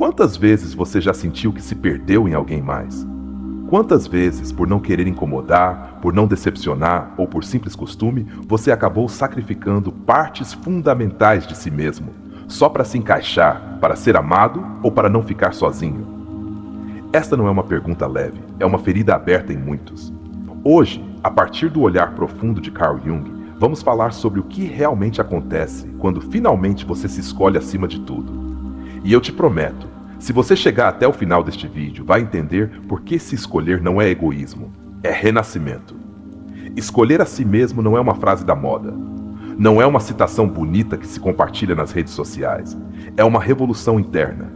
Quantas vezes você já sentiu que se perdeu em alguém mais? Quantas vezes, por não querer incomodar, por não decepcionar ou por simples costume, você acabou sacrificando partes fundamentais de si mesmo, só para se encaixar, para ser amado ou para não ficar sozinho? Esta não é uma pergunta leve, é uma ferida aberta em muitos. Hoje, a partir do olhar profundo de Carl Jung, vamos falar sobre o que realmente acontece quando finalmente você se escolhe acima de tudo. E eu te prometo, se você chegar até o final deste vídeo, vai entender por que se escolher não é egoísmo, é renascimento. Escolher a si mesmo não é uma frase da moda. Não é uma citação bonita que se compartilha nas redes sociais. É uma revolução interna.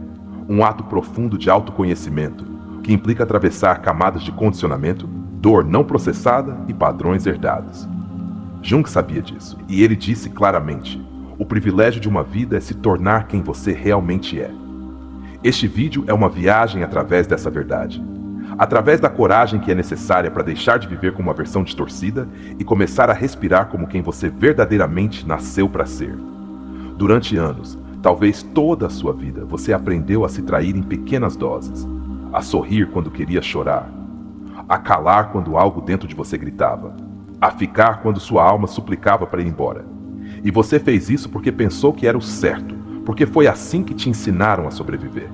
Um ato profundo de autoconhecimento, que implica atravessar camadas de condicionamento, dor não processada e padrões herdados. Jung sabia disso, e ele disse claramente: o privilégio de uma vida é se tornar quem você realmente é. Este vídeo é uma viagem através dessa verdade. Através da coragem que é necessária para deixar de viver com uma versão distorcida e começar a respirar como quem você verdadeiramente nasceu para ser. Durante anos, talvez toda a sua vida, você aprendeu a se trair em pequenas doses, a sorrir quando queria chorar, a calar quando algo dentro de você gritava, a ficar quando sua alma suplicava para ir embora. E você fez isso porque pensou que era o certo, porque foi assim que te ensinaram a sobreviver.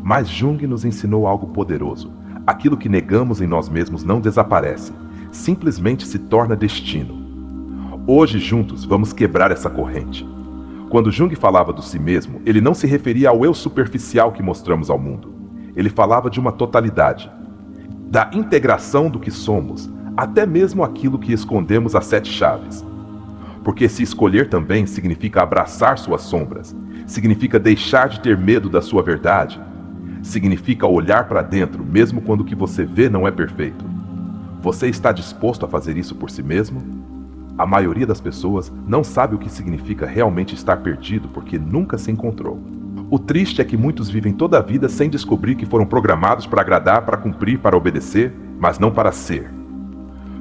Mas Jung nos ensinou algo poderoso. Aquilo que negamos em nós mesmos não desaparece, simplesmente se torna destino. Hoje, juntos, vamos quebrar essa corrente. Quando Jung falava do si mesmo, ele não se referia ao eu superficial que mostramos ao mundo. Ele falava de uma totalidade, da integração do que somos, até mesmo aquilo que escondemos às 7 chaves. Porque se escolher também significa abraçar suas sombras, significa deixar de ter medo da sua verdade, significa olhar para dentro mesmo quando o que você vê não é perfeito. Você está disposto a fazer isso por si mesmo? A maioria das pessoas não sabe o que significa realmente estar perdido porque nunca se encontrou. O triste é que muitos vivem toda a vida sem descobrir que foram programados para agradar, para cumprir, para obedecer, mas não para ser.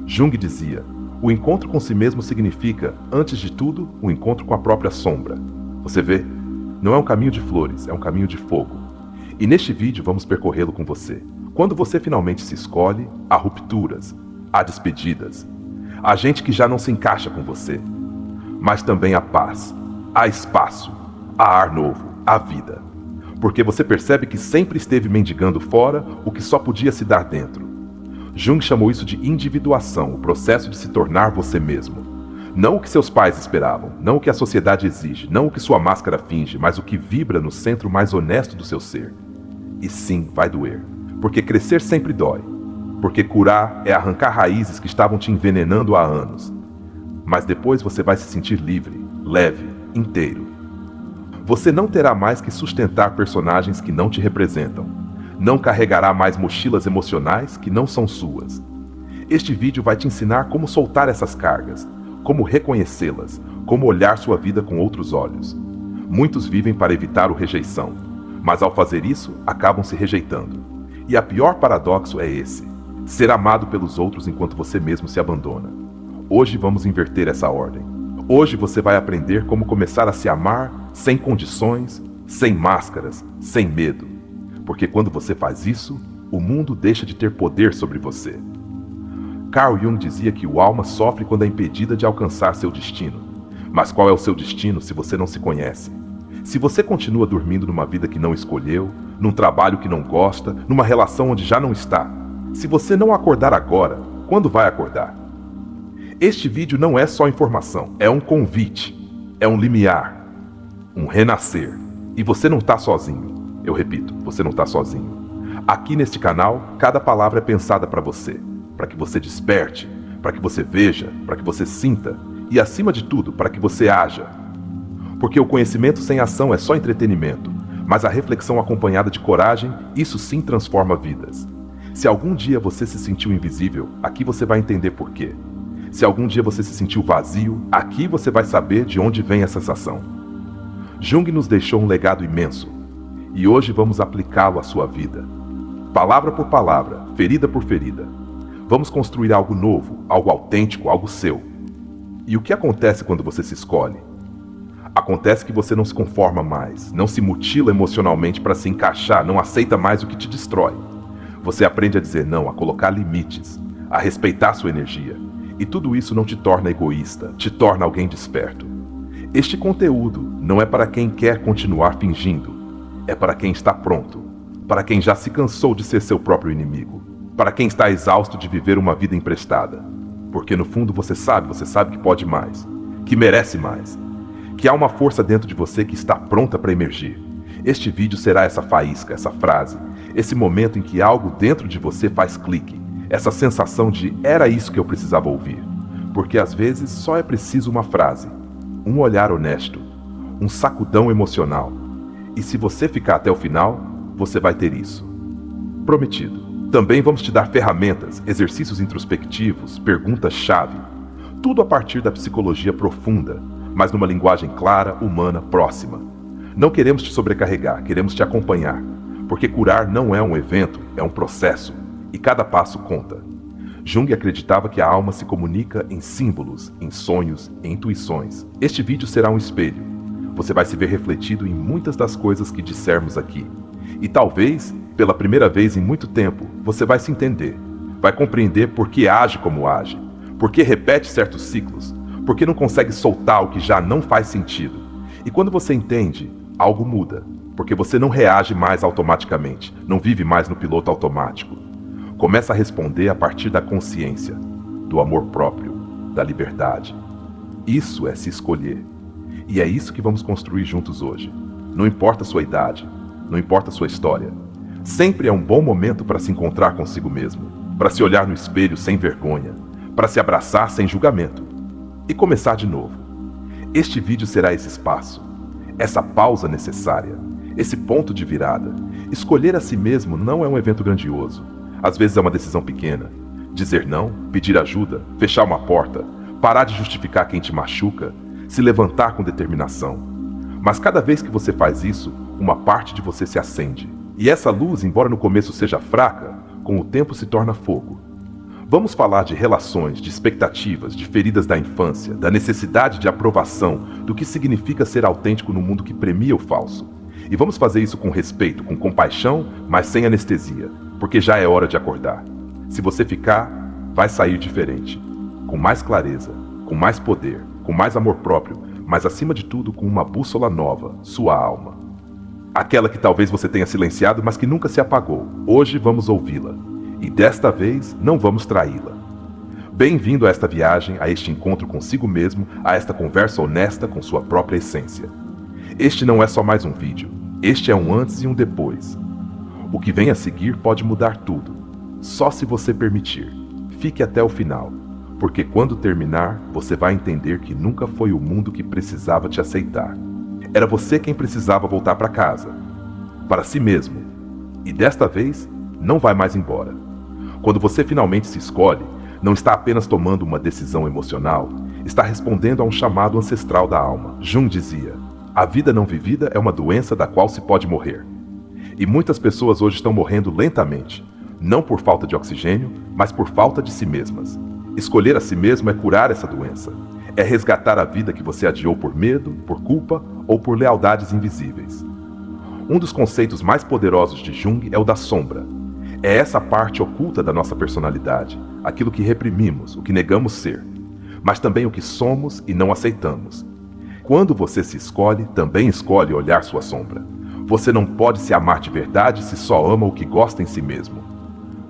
Jung dizia: o encontro com si mesmo significa, antes de tudo, o encontro com a própria sombra. Você vê? Não é um caminho de flores, é um caminho de fogo. E neste vídeo vamos percorrê-lo com você. Quando você finalmente se escolhe, há rupturas, há despedidas. Há gente que já não se encaixa com você. Mas também há paz, há espaço, há ar novo, há vida. Porque você percebe que sempre esteve mendigando fora o que só podia se dar dentro. Jung chamou isso de individuação, o processo de se tornar você mesmo. Não o que seus pais esperavam, não o que a sociedade exige, não o que sua máscara finge, mas o que vibra no centro mais honesto do seu ser. E sim, vai doer. Porque crescer sempre dói. Porque curar é arrancar raízes que estavam te envenenando há anos. Mas depois você vai se sentir livre, leve, inteiro. Você não terá mais que sustentar personagens que não te representam. Não carregará mais mochilas emocionais que não são suas. Este vídeo vai te ensinar como soltar essas cargas, como reconhecê-las, como olhar sua vida com outros olhos. Muitos vivem para evitar o rejeição, mas ao fazer isso, acabam se rejeitando. E a pior paradoxo é esse: ser amado pelos outros enquanto você mesmo se abandona. Hoje vamos inverter essa ordem. Hoje você vai aprender como começar a se amar sem condições, sem máscaras, sem medo. Porque quando você faz isso, o mundo deixa de ter poder sobre você. Carl Jung dizia que o alma sofre quando é impedida de alcançar seu destino. Mas qual é o seu destino se você não se conhece? Se você continua dormindo numa vida que não escolheu, num trabalho que não gosta, numa relação onde já não está, se você não acordar agora, quando vai acordar? Este vídeo não é só informação, é um convite, é um limiar, um renascer. E você não está sozinho. Eu repito, você não está sozinho. Aqui neste canal, cada palavra é pensada para você desperte, para que você veja, para que você sinta e, acima de tudo, para que você haja. Porque o conhecimento sem ação é só entretenimento, mas a reflexão acompanhada de coragem, isso sim transforma vidas. Se algum dia você se sentiu invisível, aqui você vai entender por quê. Se algum dia você se sentiu vazio, aqui você vai saber de onde vem essa sensação. Jung nos deixou um legado imenso, e hoje vamos aplicá-lo à sua vida. Palavra por palavra, ferida por ferida. Vamos construir algo novo, algo autêntico, algo seu. E o que acontece quando você se escolhe? Acontece que você não se conforma mais, não se mutila emocionalmente para se encaixar, não aceita mais o que te destrói. Você aprende a dizer não, a colocar limites, a respeitar sua energia. E tudo isso não te torna egoísta, te torna alguém desperto. Este conteúdo não é para quem quer continuar fingindo, é para quem está pronto, para quem já se cansou de ser seu próprio inimigo, para quem está exausto de viver uma vida emprestada. Porque no fundo você sabe que pode mais, que merece mais, que há uma força dentro de você que está pronta para emergir. Este vídeo será essa faísca, essa frase, esse momento em que algo dentro de você faz clique, essa sensação de era isso que eu precisava ouvir. Porque às vezes só é preciso uma frase, um olhar honesto, um sacudão emocional. E se você ficar até o final, você vai ter isso. Prometido. Também vamos te dar ferramentas, exercícios introspectivos, perguntas-chave. Tudo a partir da psicologia profunda, mas numa linguagem clara, humana, próxima. Não queremos te sobrecarregar, queremos te acompanhar. Porque curar não é um evento, é um processo. E cada passo conta. Jung acreditava que a alma se comunica em símbolos, em sonhos, em intuições. Este vídeo será um espelho. Você vai se ver refletido em muitas das coisas que dissermos aqui. E talvez, pela primeira vez em muito tempo, você vai se entender. Vai compreender por que age como age, por que repete certos ciclos, por que não consegue soltar o que já não faz sentido. E quando você entende, algo muda, porque você não reage mais automaticamente, não vive mais no piloto automático. Começa a responder a partir da consciência, do amor próprio, da liberdade. Isso é se escolher. E é isso que vamos construir juntos hoje. Não importa a sua idade, não importa a sua história. Sempre é um bom momento para se encontrar consigo mesmo, para se olhar no espelho sem vergonha, para se abraçar sem julgamento e começar de novo. Este vídeo será esse espaço, essa pausa necessária, esse ponto de virada. Escolher a si mesmo não é um evento grandioso. Às vezes é uma decisão pequena. Dizer não, pedir ajuda, fechar uma porta, parar de justificar quem te machuca, se levantar com determinação. Mas cada vez que você faz isso, uma parte de você se acende. E essa luz, embora no começo seja fraca, com o tempo se torna fogo. Vamos falar de relações, de expectativas, de feridas da infância, da necessidade de aprovação, do que significa ser autêntico no mundo que premia o falso. E vamos fazer isso com respeito, com compaixão, mas sem anestesia, porque já é hora de acordar. Se você ficar, vai sair diferente, com mais clareza, com mais poder, com mais amor próprio, mas acima de tudo com uma bússola nova, sua alma. Aquela que talvez você tenha silenciado, mas que nunca se apagou. Hoje vamos ouvi-la. E desta vez não vamos traí-la. Bem-vindo a esta viagem, a este encontro consigo mesmo, a esta conversa honesta com sua própria essência. Este não é só mais um vídeo. Este é um antes e um depois. O que vem a seguir pode mudar tudo. Só se você permitir. Fique até o final. Porque quando terminar, você vai entender que nunca foi o mundo que precisava te aceitar. Era você quem precisava voltar para casa. Para si mesmo. E desta vez, não vai mais embora. Quando você finalmente se escolhe, não está apenas tomando uma decisão emocional, está respondendo a um chamado ancestral da alma. Jung dizia: a vida não vivida é uma doença da qual se pode morrer. E muitas pessoas hoje estão morrendo lentamente, não por falta de oxigênio, mas por falta de si mesmas. Escolher a si mesmo é curar essa doença. É resgatar a vida que você adiou por medo, por culpa ou por lealdades invisíveis. Um dos conceitos mais poderosos de Jung é o da sombra. É essa parte oculta da nossa personalidade, aquilo que reprimimos, o que negamos ser, mas também o que somos e não aceitamos. Quando você se escolhe, também escolhe olhar sua sombra. Você não pode se amar de verdade se só ama o que gosta em si mesmo.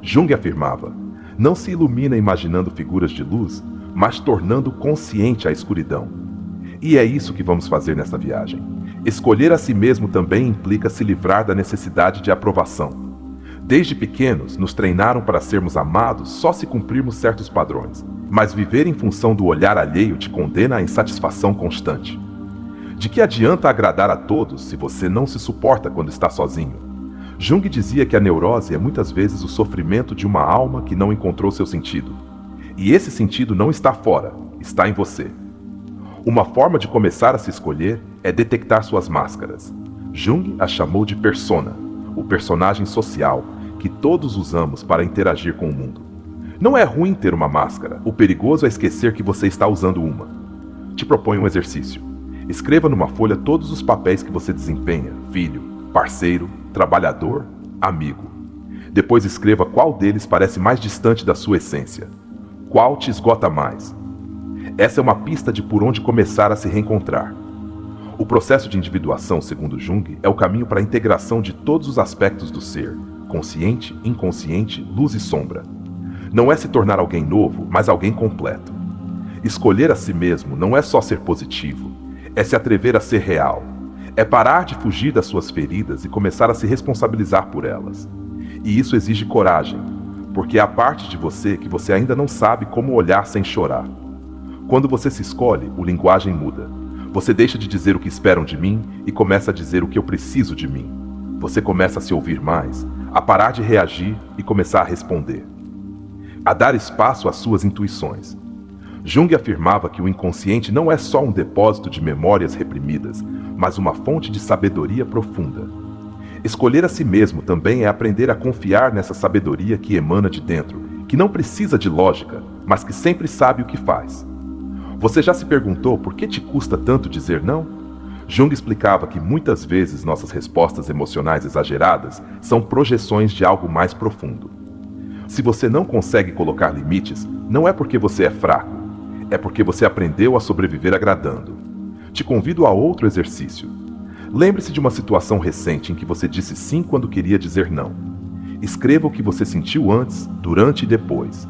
Jung afirmava: não se ilumina imaginando figuras de luz, mas tornando consciente a escuridão. E é isso que vamos fazer nesta viagem. Escolher a si mesmo também implica se livrar da necessidade de aprovação. Desde pequenos, nos treinaram para sermos amados só se cumprirmos certos padrões, mas viver em função do olhar alheio te condena à insatisfação constante. De que adianta agradar a todos se você não se suporta quando está sozinho? Jung dizia que a neurose é muitas vezes o sofrimento de uma alma que não encontrou seu sentido. E esse sentido não está fora, está em você. Uma forma de começar a se escolher é detectar suas máscaras. Jung a chamou de persona, o personagem social que todos usamos para interagir com o mundo. Não é ruim ter uma máscara, o perigoso é esquecer que você está usando uma. Te proponho um exercício. Escreva numa folha todos os papéis que você desempenha: filho, parceiro, trabalhador, amigo. Depois escreva qual deles parece mais distante da sua essência. Qual te esgota mais? Essa é uma pista de por onde começar a se reencontrar. O processo de individuação, segundo Jung, é o caminho para a integração de todos os aspectos do ser: consciente, inconsciente, luz e sombra. Não é se tornar alguém novo, mas alguém completo. Escolher a si mesmo não é só ser positivo, é se atrever a ser real. É parar de fugir das suas feridas e começar a se responsabilizar por elas. E isso exige coragem, porque há parte de você que você ainda não sabe como olhar sem chorar. Quando você se escolhe, a linguagem muda. Você deixa de dizer o que esperam de mim e começa a dizer o que eu preciso de mim. Você começa a se ouvir mais, a parar de reagir e começar a responder. A dar espaço às suas intuições. Jung afirmava que o inconsciente não é só um depósito de memórias reprimidas, mas uma fonte de sabedoria profunda. Escolher a si mesmo também é aprender a confiar nessa sabedoria que emana de dentro, que não precisa de lógica, mas que sempre sabe o que faz. Você já se perguntou por que te custa tanto dizer não? Jung explicava que muitas vezes nossas respostas emocionais exageradas são projeções de algo mais profundo. Se você não consegue colocar limites, não é porque você é fraco, é porque você aprendeu a sobreviver agradando. Te convido a outro exercício. Lembre-se de uma situação recente em que você disse sim quando queria dizer não. Escreva o que você sentiu antes, durante e depois.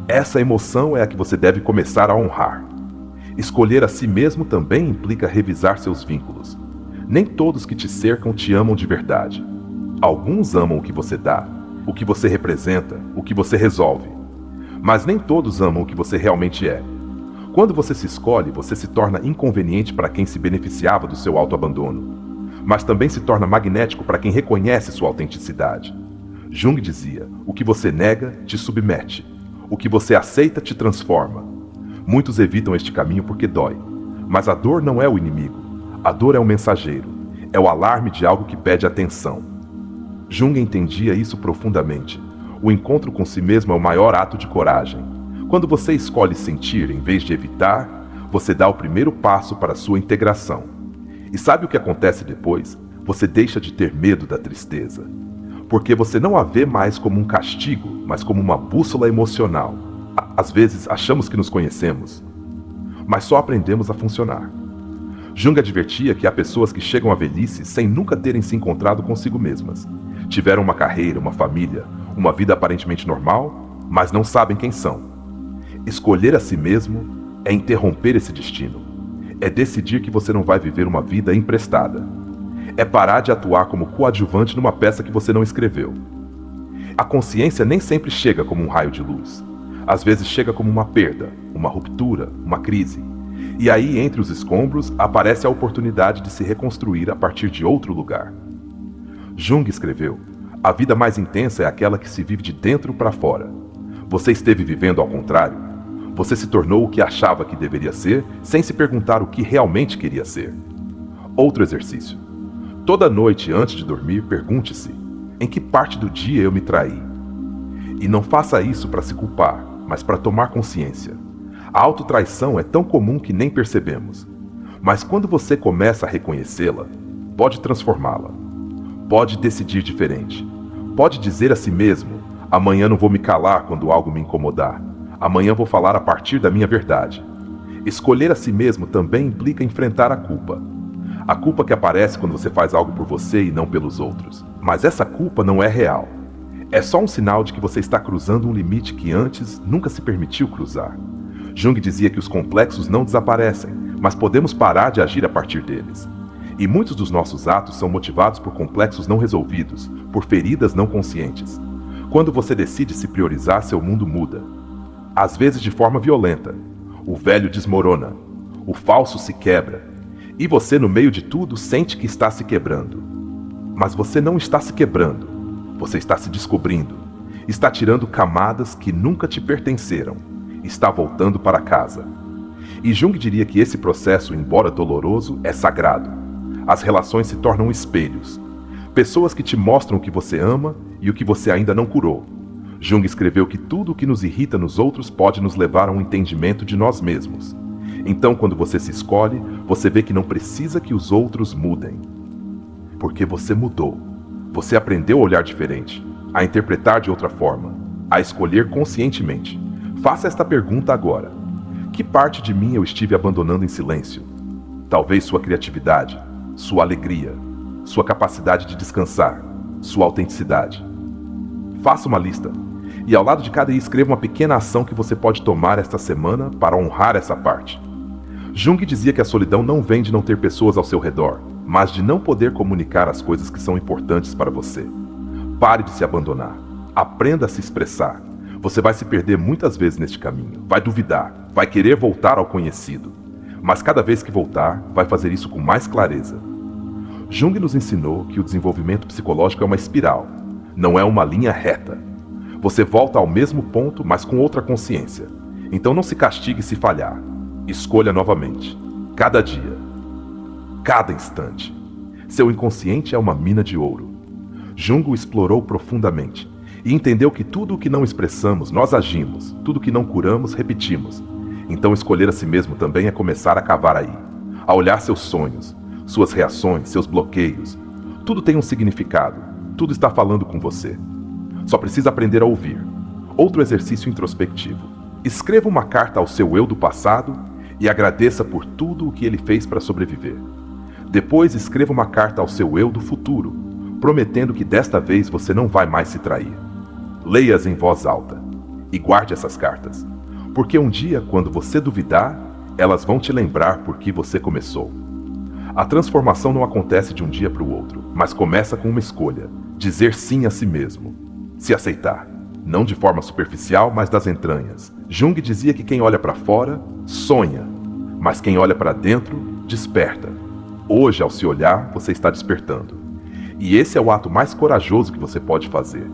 Essa emoção é a que você deve começar a honrar. Escolher a si mesmo também implica revisar seus vínculos. Nem todos que te cercam te amam de verdade. Alguns amam o que você dá, o que você representa, o que você resolve. Mas nem todos amam o que você realmente é. Quando você se escolhe, você se torna inconveniente para quem se beneficiava do seu autoabandono, mas também se torna magnético para quem reconhece sua autenticidade. Jung dizia: o que você nega te submete, o que você aceita te transforma. Muitos evitam este caminho porque dói, mas a dor não é o inimigo, a dor é um mensageiro, é o alarme de algo que pede atenção. Jung entendia isso profundamente. O encontro com si mesmo é o maior ato de coragem. Quando você escolhe sentir em vez de evitar, você dá o primeiro passo para a sua integração. E sabe o que acontece depois? Você deixa de ter medo da tristeza. Porque você não a vê mais como um castigo, mas como uma bússola emocional. Às vezes achamos que nos conhecemos, mas só aprendemos a funcionar. Jung advertia que há pessoas que chegam à velhice sem nunca terem se encontrado consigo mesmas. Tiveram uma carreira, uma família, uma vida aparentemente normal, mas não sabem quem são. Escolher a si mesmo é interromper esse destino. É decidir que você não vai viver uma vida emprestada. É parar de atuar como coadjuvante numa peça que você não escreveu. A consciência nem sempre chega como um raio de luz. Às vezes chega como uma perda, uma ruptura, uma crise. E aí, entre os escombros, aparece a oportunidade de se reconstruir a partir de outro lugar. Jung escreveu: a vida mais intensa é aquela que se vive de dentro para fora. Você esteve vivendo ao contrário. Você se tornou o que achava que deveria ser, sem se perguntar o que realmente queria ser. Outro exercício. Toda noite, antes de dormir, pergunte-se: em que parte do dia eu me traí? E não faça isso para se culpar, mas para tomar consciência. A autotraição é tão comum que nem percebemos. Mas quando você começa a reconhecê-la, pode transformá-la. Pode decidir diferente. Pode dizer a si mesmo: amanhã não vou me calar quando algo me incomodar. Amanhã vou falar a partir da minha verdade. Escolher a si mesmo também implica enfrentar a culpa. A culpa que aparece quando você faz algo por você e não pelos outros. Mas essa culpa não é real. É só um sinal de que você está cruzando um limite que antes nunca se permitiu cruzar. Jung dizia que os complexos não desaparecem, mas podemos parar de agir a partir deles. E muitos dos nossos atos são motivados por complexos não resolvidos, por feridas não conscientes. Quando você decide se priorizar, seu mundo muda. Às vezes de forma violenta. O velho desmorona. O falso se quebra. E você, no meio de tudo, sente que está se quebrando. Mas você não está se quebrando. Você está se descobrindo. Está tirando camadas que nunca te pertenceram. Está voltando para casa. E Jung diria que esse processo, embora doloroso, é sagrado. As relações se tornam espelhos. Pessoas que te mostram o que você ama e o que você ainda não curou. Jung escreveu que tudo o que nos irrita nos outros pode nos levar a um entendimento de nós mesmos. Então, quando você se escolhe, você vê que não precisa que os outros mudem. Porque você mudou. Você aprendeu a olhar diferente, a interpretar de outra forma, a escolher conscientemente. Faça esta pergunta agora. Que parte de mim eu estive abandonando em silêncio? Talvez sua criatividade, sua alegria, sua capacidade de descansar, sua autenticidade. Faça uma lista e ao lado de cada dia escreva uma pequena ação que você pode tomar esta semana para honrar essa parte. Jung dizia que a solidão não vem de não ter pessoas ao seu redor, mas de não poder comunicar as coisas que são importantes para você. Pare de se abandonar. Aprenda a se expressar. Você vai se perder muitas vezes neste caminho, vai duvidar, vai querer voltar ao conhecido. Mas cada vez que voltar, vai fazer isso com mais clareza. Jung nos ensinou que o desenvolvimento psicológico é uma espiral, não é uma linha reta. Você volta ao mesmo ponto, mas com outra consciência. Então não se castigue se falhar. Escolha novamente. Cada dia. Cada instante. Seu inconsciente é uma mina de ouro. Jung o explorou profundamente e entendeu que tudo o que não expressamos, nós agimos. Tudo o que não curamos, repetimos. Então escolher a si mesmo também é começar a cavar aí. A olhar seus sonhos, suas reações, seus bloqueios. Tudo tem um significado. Tudo está falando com você. Só precisa aprender a ouvir. Outro exercício introspectivo. Escreva uma carta ao seu eu do passado e agradeça por tudo o que ele fez para sobreviver. Depois escreva uma carta ao seu eu do futuro, prometendo que desta vez você não vai mais se trair. Leia-as em voz alta e guarde essas cartas, porque um dia, quando você duvidar, elas vão te lembrar por que você começou. A transformação não acontece de um dia para o outro, mas começa com uma escolha: dizer sim a si mesmo. Se aceitar, não de forma superficial, mas das entranhas. Jung dizia que quem olha para fora, sonha, mas quem olha para dentro, desperta. Hoje, ao se olhar, você está despertando. E esse é o ato mais corajoso que você pode fazer.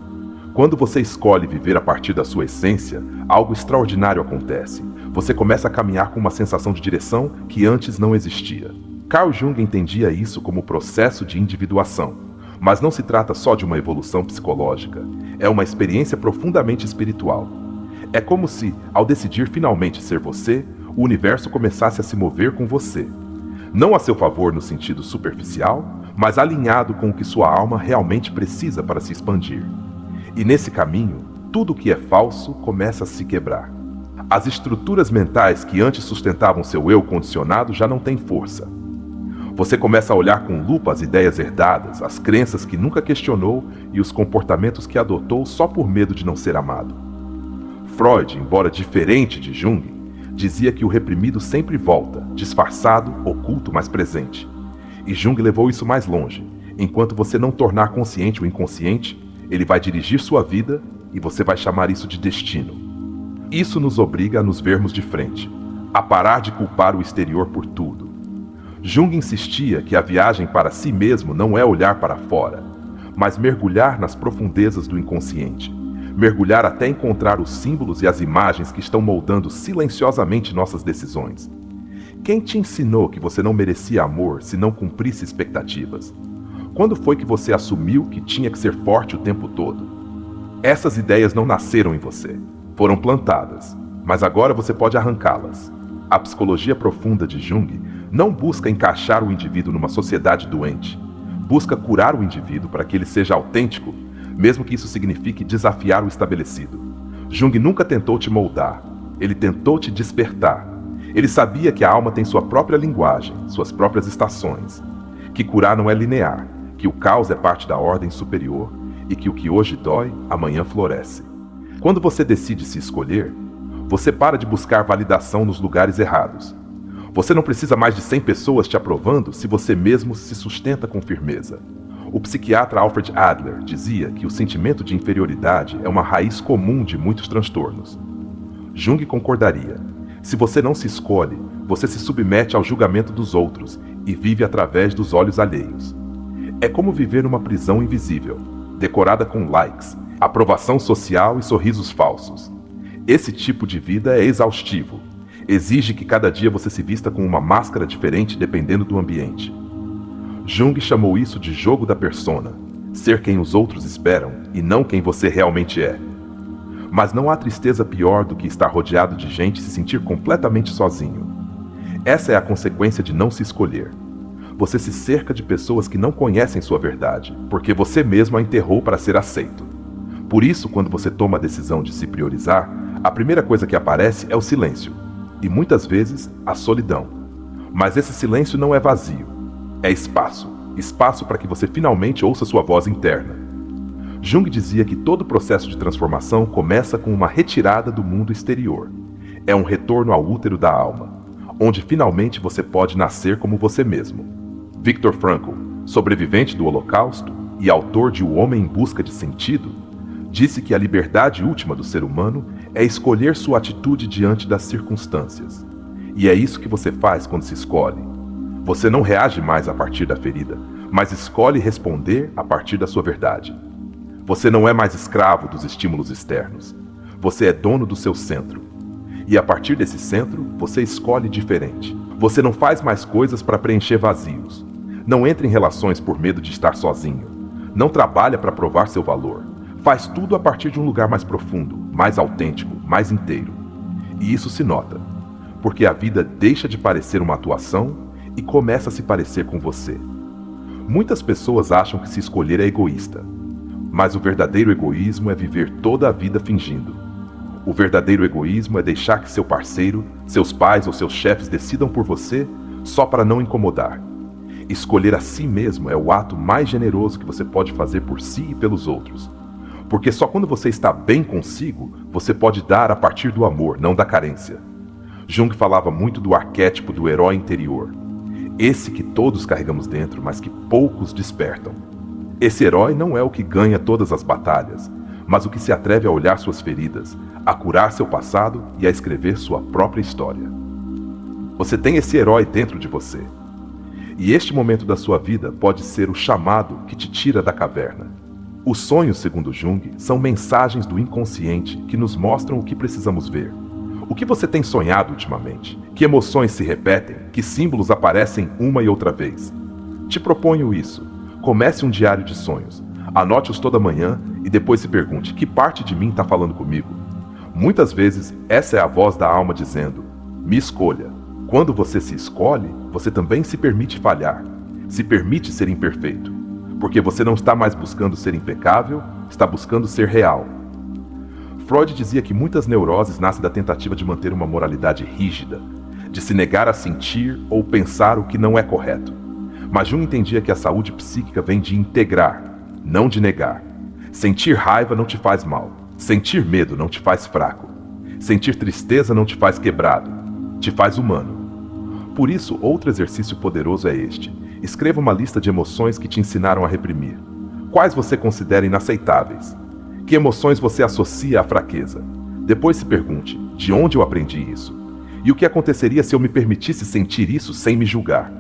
Quando você escolhe viver a partir da sua essência, algo extraordinário acontece. Você começa a caminhar com uma sensação de direção que antes não existia. Carl Jung entendia isso como processo de individuação. Mas não se trata só de uma evolução psicológica, é uma experiência profundamente espiritual. É como se, ao decidir finalmente ser você, o universo começasse a se mover com você. Não a seu favor no sentido superficial, mas alinhado com o que sua alma realmente precisa para se expandir. E nesse caminho, tudo o que é falso começa a se quebrar. As estruturas mentais que antes sustentavam seu eu condicionado já não têm força. Você começa a olhar com lupa as ideias herdadas, as crenças que nunca questionou e os comportamentos que adotou só por medo de não ser amado. Freud, embora diferente de Jung, dizia que o reprimido sempre volta, disfarçado, oculto, mas presente. E Jung levou isso mais longe. Enquanto você não tornar consciente o inconsciente, ele vai dirigir sua vida e você vai chamar isso de destino. Isso nos obriga a nos vermos de frente, a parar de culpar o exterior por tudo. Jung insistia que a viagem para si mesmo não é olhar para fora, mas mergulhar nas profundezas do inconsciente, mergulhar até encontrar os símbolos e as imagens que estão moldando silenciosamente nossas decisões. Quem te ensinou que você não merecia amor se não cumprisse expectativas? Quando foi que você assumiu que tinha que ser forte o tempo todo? Essas ideias não nasceram em você, foram plantadas, mas agora você pode arrancá-las. A psicologia profunda de Jung não busca encaixar o indivíduo numa sociedade doente. Busca curar o indivíduo para que ele seja autêntico, mesmo que isso signifique desafiar o estabelecido. Jung nunca tentou te moldar, ele tentou te despertar. Ele sabia que a alma tem sua própria linguagem, suas próprias estações, que curar não é linear, que o caos é parte da ordem superior e que o que hoje dói, amanhã floresce. Quando você decide se escolher, você para de buscar validação nos lugares errados. Você não precisa mais de 100 pessoas te aprovando se você mesmo se sustenta com firmeza. O psiquiatra Alfred Adler dizia que o sentimento de inferioridade é uma raiz comum de muitos transtornos. Jung concordaria. Se você não se escolhe, você se submete ao julgamento dos outros e vive através dos olhos alheios. É como viver numa prisão invisível, decorada com likes, aprovação social e sorrisos falsos. Esse tipo de vida é exaustivo. Exige que cada dia você se vista com uma máscara diferente dependendo do ambiente. Jung chamou isso de jogo da persona, ser quem os outros esperam e não quem você realmente é. Mas não há tristeza pior do que estar rodeado de gente e se sentir completamente sozinho. Essa é a consequência de não se escolher. Você se cerca de pessoas que não conhecem sua verdade, porque você mesmo a enterrou para ser aceito. Por isso, quando você toma a decisão de se priorizar, a primeira coisa que aparece é o silêncio, e muitas vezes a solidão. Mas esse silêncio não é vazio, é espaço. Espaço para que você finalmente ouça sua voz interna. Jung dizia que todo processo de transformação começa com uma retirada do mundo exterior. É um retorno ao útero da alma, onde finalmente você pode nascer como você mesmo. Viktor Frankl, sobrevivente do Holocausto e autor de O Homem em Busca de Sentido, disse que a liberdade última do ser humano é escolher sua atitude diante das circunstâncias. E é isso que você faz quando se escolhe. Você não reage mais a partir da ferida, mas escolhe responder a partir da sua verdade. Você não é mais escravo dos estímulos externos. Você é dono do seu centro. E a partir desse centro, você escolhe diferente. Você não faz mais coisas para preencher vazios. Não entra em relações por medo de estar sozinho. Não trabalha para provar seu valor. Faz tudo a partir de um lugar mais profundo, mais autêntico, mais inteiro. E isso se nota, porque a vida deixa de parecer uma atuação e começa a se parecer com você. Muitas pessoas acham que se escolher é egoísta, mas o verdadeiro egoísmo é viver toda a vida fingindo. O verdadeiro egoísmo é deixar que seu parceiro, seus pais ou seus chefes decidam por você só para não incomodar. Escolher a si mesmo é o ato mais generoso que você pode fazer por si e pelos outros. Porque só quando você está bem consigo, você pode dar a partir do amor, não da carência. Jung falava muito do arquétipo do herói interior. Esse que todos carregamos dentro, mas que poucos despertam. Esse herói não é o que ganha todas as batalhas, mas o que se atreve a olhar suas feridas, a curar seu passado e a escrever sua própria história. Você tem esse herói dentro de você. E este momento da sua vida pode ser o chamado que te tira da caverna. Os sonhos, segundo Jung, são mensagens do inconsciente que nos mostram o que precisamos ver. O que você tem sonhado ultimamente? Que emoções se repetem? Que símbolos aparecem uma e outra vez? Te proponho isso. Comece um diário de sonhos. Anote-os toda manhã e depois se pergunte: que parte de mim está falando comigo? Muitas vezes, essa é a voz da alma dizendo: me escolha. Quando você se escolhe, você também se permite falhar. Se permite ser imperfeito. Porque você não está mais buscando ser impecável, está buscando ser real. Freud dizia que muitas neuroses nascem da tentativa de manter uma moralidade rígida, de se negar a sentir ou pensar o que não é correto. Mas Jung entendia que a saúde psíquica vem de integrar, não de negar. Sentir raiva não te faz mal. Sentir medo não te faz fraco. Sentir tristeza não te faz quebrado. Te faz humano. Por isso, outro exercício poderoso é este. Escreva uma lista de emoções que te ensinaram a reprimir. Quais você considera inaceitáveis? Que emoções você associa à fraqueza? Depois se pergunte: de onde eu aprendi isso? E o que aconteceria se eu me permitisse sentir isso sem me julgar?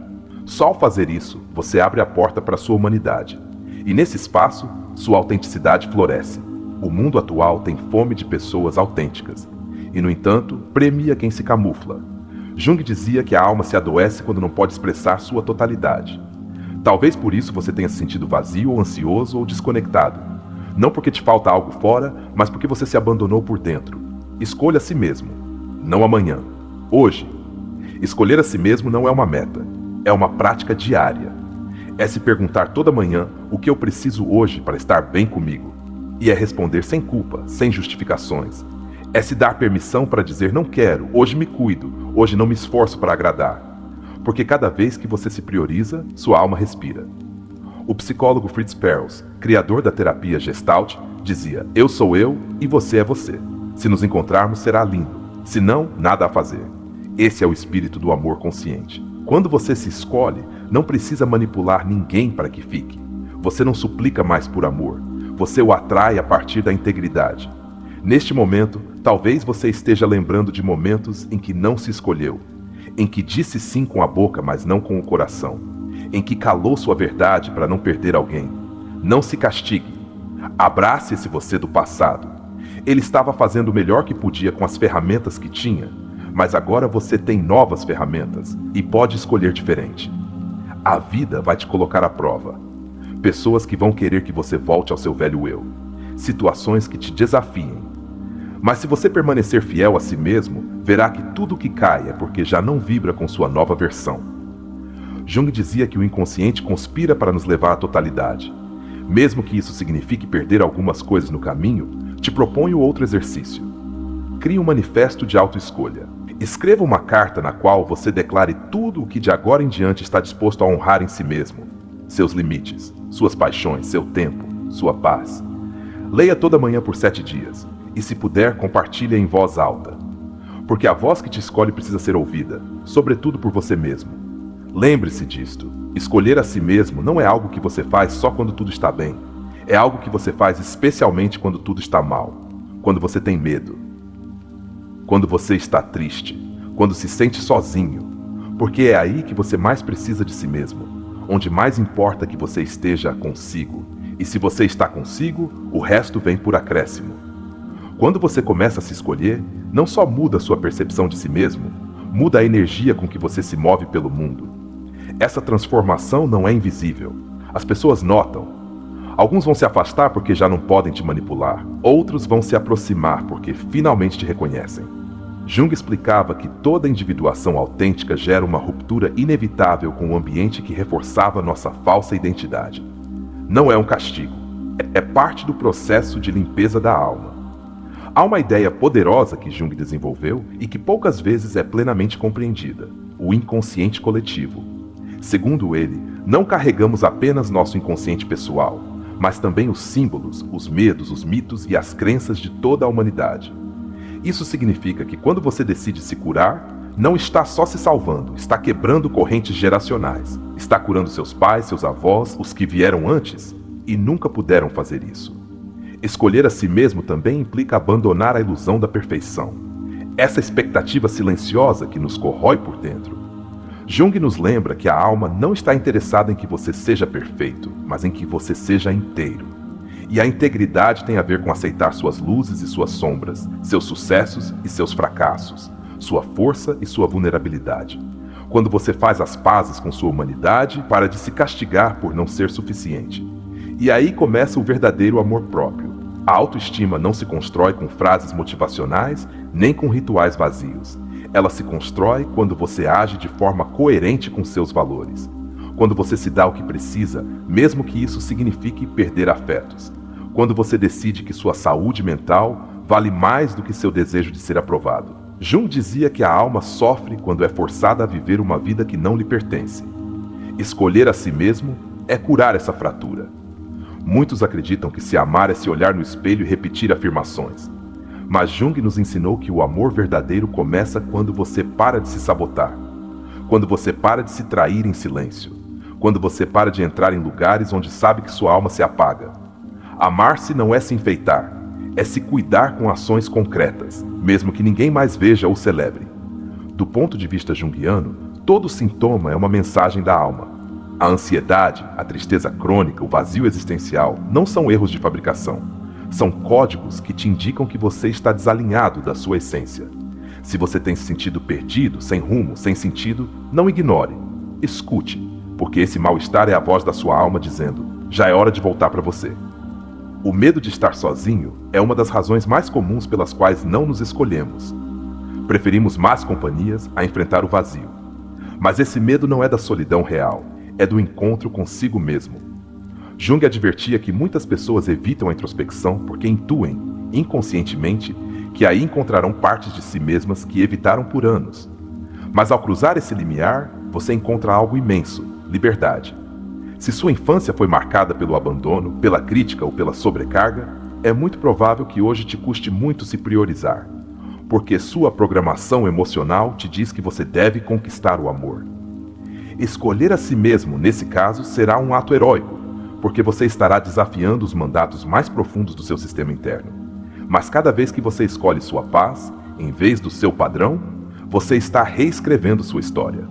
Só ao fazer isso, você abre a porta para a sua humanidade. E nesse espaço, sua autenticidade floresce. O mundo atual tem fome de pessoas autênticas. E, no entanto, premia quem se camufla. Jung dizia que a alma se adoece quando não pode expressar sua totalidade. Talvez por isso você tenha se sentido vazio ou ansioso ou desconectado. Não porque te falta algo fora, mas porque você se abandonou por dentro. Escolha a si mesmo. Não amanhã. Hoje. Escolher a si mesmo não é uma meta. É uma prática diária. É se perguntar toda manhã o que eu preciso hoje para estar bem comigo. E é responder sem culpa, sem justificações. É se dar permissão para dizer: não quero, hoje me cuido, hoje não me esforço para agradar. Porque cada vez que você se prioriza, sua alma respira. O psicólogo Fritz Perls, criador da terapia Gestalt, dizia: eu sou eu e você é você. Se nos encontrarmos, será lindo. Se não, nada a fazer. Esse é o espírito do amor consciente. Quando você se escolhe, não precisa manipular ninguém para que fique. Você não suplica mais por amor. Você o atrai a partir da integridade. Neste momento, talvez você esteja lembrando de momentos em que não se escolheu, em que disse sim com a boca, mas não com o coração, em que calou sua verdade para não perder alguém. Não se castigue. Abrace esse você do passado. Ele estava fazendo o melhor que podia com as ferramentas que tinha, mas agora você tem novas ferramentas e pode escolher diferente. A vida vai te colocar à prova. Pessoas que vão querer que você volte ao seu velho eu. Situações que te desafiem. Mas se você permanecer fiel a si mesmo, verá que tudo o que cai é porque já não vibra com sua nova versão. Jung dizia que o inconsciente conspira para nos levar à totalidade. Mesmo que isso signifique perder algumas coisas no caminho, te proponho outro exercício. Crie um manifesto de autoescolha. Escreva uma carta na qual você declare tudo o que de agora em diante está disposto a honrar em si mesmo. Seus limites, suas paixões, seu tempo, sua paz. Leia toda manhã por 7 dias. E se puder, compartilhe em voz alta. Porque a voz que te escolhe precisa ser ouvida, sobretudo por você mesmo. Lembre-se disto. Escolher a si mesmo não é algo que você faz só quando tudo está bem. É algo que você faz especialmente quando tudo está mal. Quando você tem medo. Quando você está triste. Quando se sente sozinho. Porque é aí que você mais precisa de si mesmo. Onde mais importa que você esteja consigo. E se você está consigo, o resto vem por acréscimo. Quando você começa a se escolher, não só muda sua percepção de si mesmo, muda a energia com que você se move pelo mundo. Essa transformação não é invisível. As pessoas notam. Alguns vão se afastar porque já não podem te manipular. Outros vão se aproximar porque finalmente te reconhecem. Jung explicava que toda individuação autêntica gera uma ruptura inevitável com o ambiente que reforçava nossa falsa identidade. Não é um castigo. É parte do processo de limpeza da alma. Há uma ideia poderosa que Jung desenvolveu e que poucas vezes é plenamente compreendida: o inconsciente coletivo. Segundo ele, não carregamos apenas nosso inconsciente pessoal, mas também os símbolos, os medos, os mitos e as crenças de toda a humanidade. Isso significa que quando você decide se curar, não está só se salvando, está quebrando correntes geracionais. Está curando seus pais, seus avós, os que vieram antes e nunca puderam fazer isso. Escolher a si mesmo também implica abandonar a ilusão da perfeição. Essa expectativa silenciosa que nos corrói por dentro. Jung nos lembra que a alma não está interessada em que você seja perfeito, mas em que você seja inteiro. E a integridade tem a ver com aceitar suas luzes e suas sombras, seus sucessos e seus fracassos, sua força e sua vulnerabilidade. Quando você faz as pazes com sua humanidade, para de se castigar por não ser suficiente. E aí começa o verdadeiro amor próprio. A autoestima não se constrói com frases motivacionais, nem com rituais vazios. Ela se constrói quando você age de forma coerente com seus valores. Quando você se dá o que precisa, mesmo que isso signifique perder afetos. Quando você decide que sua saúde mental vale mais do que seu desejo de ser aprovado. Jung dizia que a alma sofre quando é forçada a viver uma vida que não lhe pertence. Escolher a si mesmo é curar essa fratura. Muitos acreditam que se amar é se olhar no espelho e repetir afirmações. Mas Jung nos ensinou que o amor verdadeiro começa quando você para de se sabotar. Quando você para de se trair em silêncio. Quando você para de entrar em lugares onde sabe que sua alma se apaga. Amar-se não é se enfeitar, é se cuidar com ações concretas, mesmo que ninguém mais veja ou celebre. Do ponto de vista junguiano, todo sintoma é uma mensagem da alma. A ansiedade, a tristeza crônica, o vazio existencial não são erros de fabricação. São códigos que te indicam que você está desalinhado da sua essência. Se você tem se sentido perdido, sem rumo, sem sentido, não ignore. Escute, porque esse mal-estar é a voz da sua alma dizendo: já é hora de voltar para você. O medo de estar sozinho é uma das razões mais comuns pelas quais não nos escolhemos. Preferimos más companhias a enfrentar o vazio. Mas esse medo não é da solidão real, é do encontro consigo mesmo. Jung advertia que muitas pessoas evitam a introspecção porque intuem, inconscientemente, que aí encontrarão partes de si mesmas que evitaram por anos. Mas ao cruzar esse limiar, você encontra algo imenso: liberdade. Se sua infância foi marcada pelo abandono, pela crítica ou pela sobrecarga, é muito provável que hoje te custe muito se priorizar, porque sua programação emocional te diz que você deve conquistar o amor. Escolher a si mesmo, nesse caso, será um ato heróico, porque você estará desafiando os mandatos mais profundos do seu sistema interno. Mas cada vez que você escolhe sua paz, em vez do seu padrão, você está reescrevendo sua história.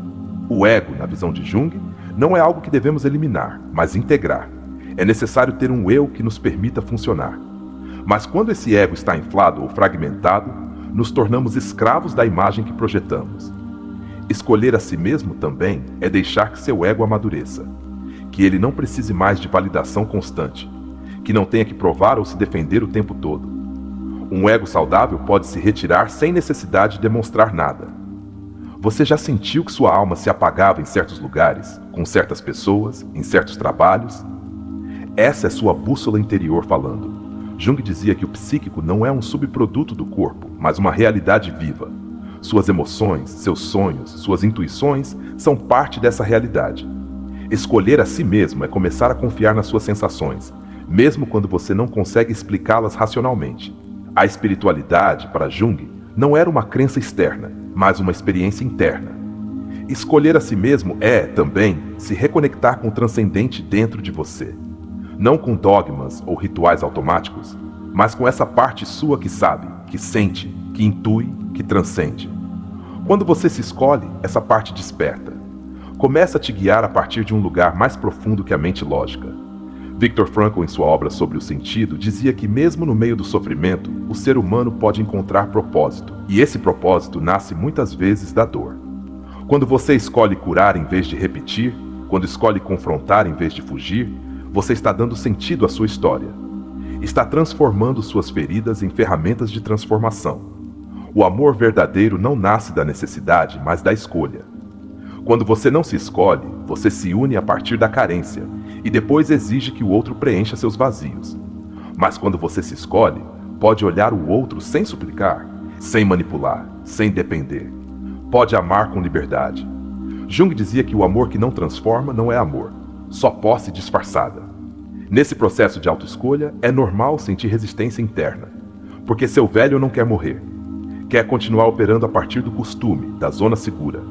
O ego, na visão de Jung, não é algo que devemos eliminar, mas integrar. É necessário ter um eu que nos permita funcionar. Mas quando esse ego está inflado ou fragmentado, nos tornamos escravos da imagem que projetamos. Escolher a si mesmo também é deixar que seu ego amadureça, que ele não precise mais de validação constante, que não tenha que provar ou se defender o tempo todo. Um ego saudável pode se retirar sem necessidade de demonstrar nada. Você já sentiu que sua alma se apagava em certos lugares, com certas pessoas, em certos trabalhos? Essa é sua bússola interior falando. Jung dizia que o psíquico não é um subproduto do corpo, mas uma realidade viva. Suas emoções, seus sonhos, suas intuições são parte dessa realidade. Escolher a si mesmo é começar a confiar nas suas sensações, mesmo quando você não consegue explicá-las racionalmente. A espiritualidade, para Jung, não era uma crença externa, mas uma experiência interna. Escolher a si mesmo é, também, se reconectar com o transcendente dentro de você. Não com dogmas ou rituais automáticos, mas com essa parte sua que sabe, que sente, que intui, que transcende. Quando você se escolhe, essa parte desperta. Começa a te guiar a partir de um lugar mais profundo que a mente lógica. Viktor Frankl, em sua obra Sobre o Sentido, dizia que mesmo no meio do sofrimento, o ser humano pode encontrar propósito, e esse propósito nasce muitas vezes da dor. Quando você escolhe curar em vez de repetir, quando escolhe confrontar em vez de fugir, você está dando sentido à sua história. Está transformando suas feridas em ferramentas de transformação. O amor verdadeiro não nasce da necessidade, mas da escolha. Quando você não se escolhe, você se une a partir da carência e depois exige que o outro preencha seus vazios. Mas quando você se escolhe, pode olhar o outro sem suplicar, sem manipular, sem depender. Pode amar com liberdade. Jung dizia que o amor que não transforma não é amor, só posse disfarçada. Nesse processo de autoescolha, é normal sentir resistência interna, porque seu velho não quer morrer. Quer continuar operando a partir do costume, da zona segura.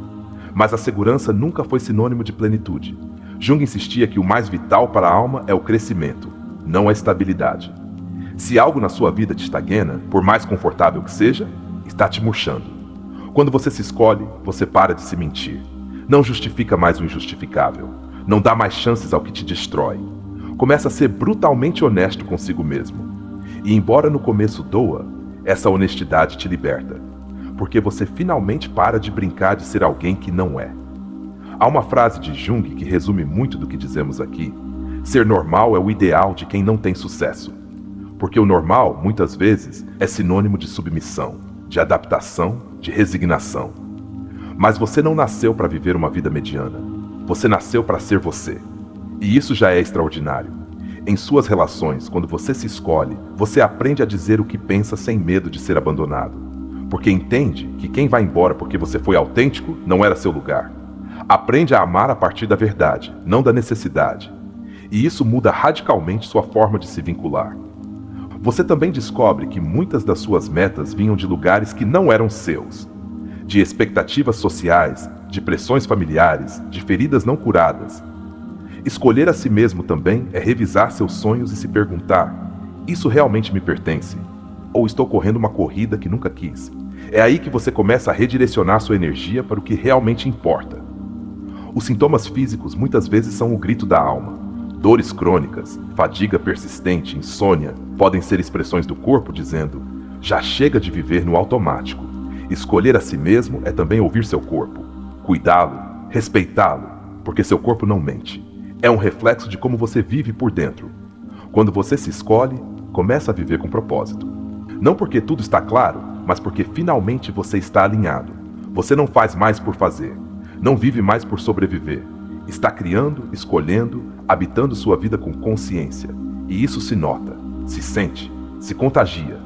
Mas a segurança nunca foi sinônimo de plenitude. Jung insistia que o mais vital para a alma é o crescimento, não a estabilidade. Se algo na sua vida te estagna, por mais confortável que seja, está te murchando. Quando você se escolhe, você para de se mentir. Não justifica mais o injustificável. Não dá mais chances ao que te destrói. Começa a ser brutalmente honesto consigo mesmo. E embora no começo doa, essa honestidade te liberta. Porque você finalmente para de brincar de ser alguém que não é. Há uma frase de Jung que resume muito do que dizemos aqui. Ser normal é o ideal de quem não tem sucesso. Porque o normal, muitas vezes, é sinônimo de submissão, de adaptação, de resignação. Mas você não nasceu para viver uma vida mediana. Você nasceu para ser você. E isso já é extraordinário. Em suas relações, quando você se escolhe, você aprende a dizer o que pensa sem medo de ser abandonado. Porque entende que quem vai embora porque você foi autêntico não era seu lugar. Aprende a amar a partir da verdade, não da necessidade. E isso muda radicalmente sua forma de se vincular. Você também descobre que muitas das suas metas vinham de lugares que não eram seus. De expectativas sociais, de pressões familiares, de feridas não curadas. Escolher a si mesmo também é revisar seus sonhos e se perguntar: isso realmente me pertence? Ou estou correndo uma corrida que nunca quis? É aí que você começa a redirecionar sua energia para o que realmente importa. Os sintomas físicos muitas vezes são o grito da alma. Dores crônicas, fadiga persistente, insônia, podem ser expressões do corpo dizendo: já chega de viver no automático. Escolher a si mesmo é também ouvir seu corpo, cuidá-lo, respeitá-lo, porque seu corpo não mente. É um reflexo de como você vive por dentro. Quando você se escolhe, começa a viver com propósito. Não porque tudo está claro, mas porque finalmente você está alinhado. Você não faz mais por fazer. Não vive mais por sobreviver. Está criando, escolhendo, habitando sua vida com consciência. E isso se nota, se sente, se contagia.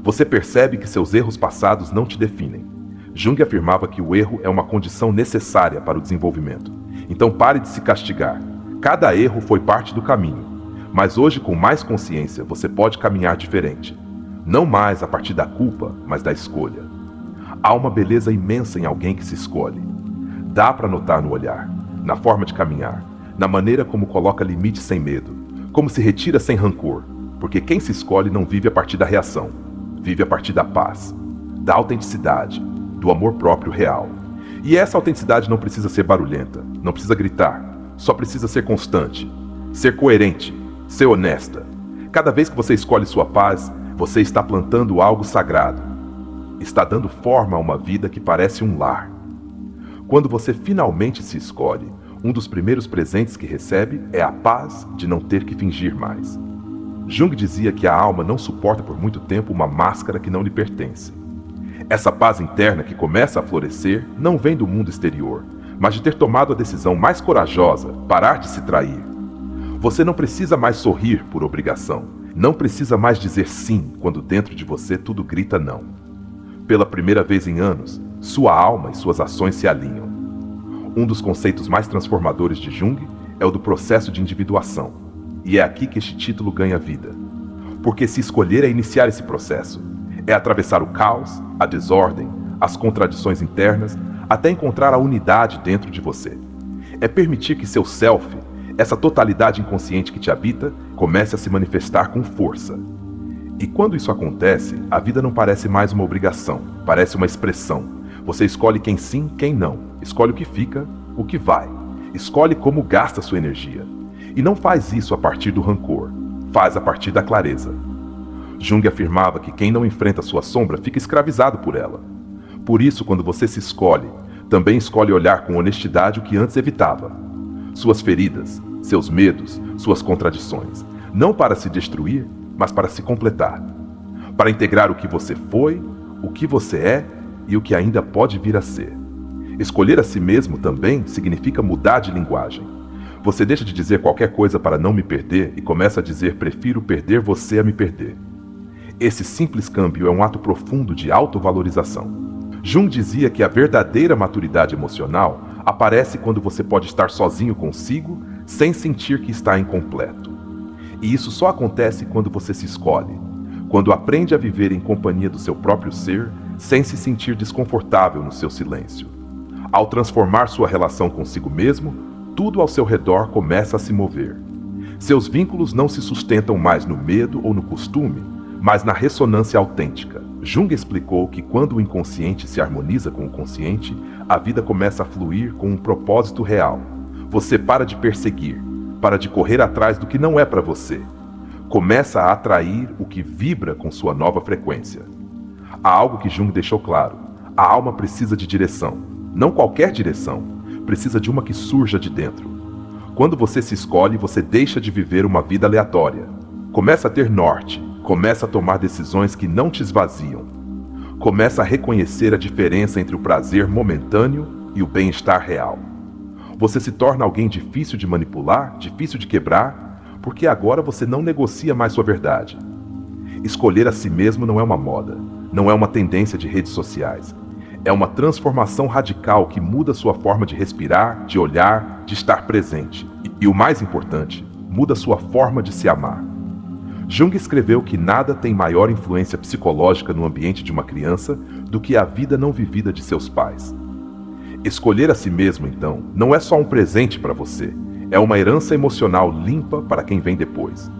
Você percebe que seus erros passados não te definem. Jung afirmava que o erro é uma condição necessária para o desenvolvimento. Então pare de se castigar. Cada erro foi parte do caminho. Mas hoje, com mais consciência, você pode caminhar diferente. Não mais a partir da culpa, mas da escolha. Há uma beleza imensa em alguém que se escolhe. Dá para notar no olhar, na forma de caminhar, na maneira como coloca limites sem medo, como se retira sem rancor, porque quem se escolhe não vive a partir da reação, vive a partir da paz, da autenticidade, do amor próprio real. E essa autenticidade não precisa ser barulhenta, não precisa gritar, só precisa ser constante, ser coerente, ser honesta. Cada vez que você escolhe sua paz, você está plantando algo sagrado. Está dando forma a uma vida que parece um lar. Quando você finalmente se escolhe, um dos primeiros presentes que recebe é a paz de não ter que fingir mais. Jung dizia que a alma não suporta por muito tempo uma máscara que não lhe pertence. Essa paz interna que começa a florescer não vem do mundo exterior, mas de ter tomado a decisão mais corajosa, parar de se trair. Você não precisa mais sorrir por obrigação. Não precisa mais dizer sim quando dentro de você tudo grita não. Pela primeira vez em anos, sua alma e suas ações se alinham. Um dos conceitos mais transformadores de Jung é o do processo de individuação. E é aqui que este título ganha vida. Porque se escolher é iniciar esse processo, é atravessar o caos, a desordem, as contradições internas, até encontrar a unidade dentro de você. É permitir que seu self, essa totalidade inconsciente que te habita, comece a se manifestar com força. E quando isso acontece, a vida não parece mais uma obrigação, parece uma expressão. Você escolhe quem sim, quem não. Escolhe o que fica, o que vai. Escolhe como gasta sua energia. E não faz isso a partir do rancor, faz a partir da clareza. Jung afirmava que quem não enfrenta sua sombra fica escravizado por ela. Por isso, quando você se escolhe, também escolhe olhar com honestidade o que antes evitava. Suas feridas, seus medos, suas contradições. Não para se destruir, mas para se completar. Para integrar o que você foi, o que você é e o que ainda pode vir a ser. Escolher a si mesmo também significa mudar de linguagem. Você deixa de dizer qualquer coisa para não me perder e começa a dizer prefiro perder você a me perder. Esse simples câmbio é um ato profundo de autovalorização. Jung dizia que a verdadeira maturidade emocional aparece quando você pode estar sozinho consigo sem sentir que está incompleto. E isso só acontece quando você se escolhe, quando aprende a viver em companhia do seu próprio ser sem se sentir desconfortável no seu silêncio. Ao transformar sua relação consigo mesmo, tudo ao seu redor começa a se mover. Seus vínculos não se sustentam mais no medo ou no costume, mas na ressonância autêntica. Jung explicou que quando o inconsciente se harmoniza com o consciente, a vida começa a fluir com um propósito real. Você para de perseguir, para de correr atrás do que não é para você. Começa a atrair o que vibra com sua nova frequência. Há algo que Jung deixou claro. A alma precisa de direção. Não qualquer direção. Precisa de uma que surja de dentro. Quando você se escolhe, você deixa de viver uma vida aleatória. Começa a ter norte. Começa a tomar decisões que não te esvaziam. Começa a reconhecer a diferença entre o prazer momentâneo e o bem-estar real. Você se torna alguém difícil de manipular, difícil de quebrar, porque agora você não negocia mais sua verdade. Escolher a si mesmo não é uma moda, não é uma tendência de redes sociais. É uma transformação radical que muda sua forma de respirar, de olhar, de estar presente. E o mais importante, muda sua forma de se amar. Jung escreveu que nada tem maior influência psicológica no ambiente de uma criança do que a vida não vivida de seus pais. Escolher a si mesmo, então, não é só um presente para você, é uma herança emocional limpa para quem vem depois.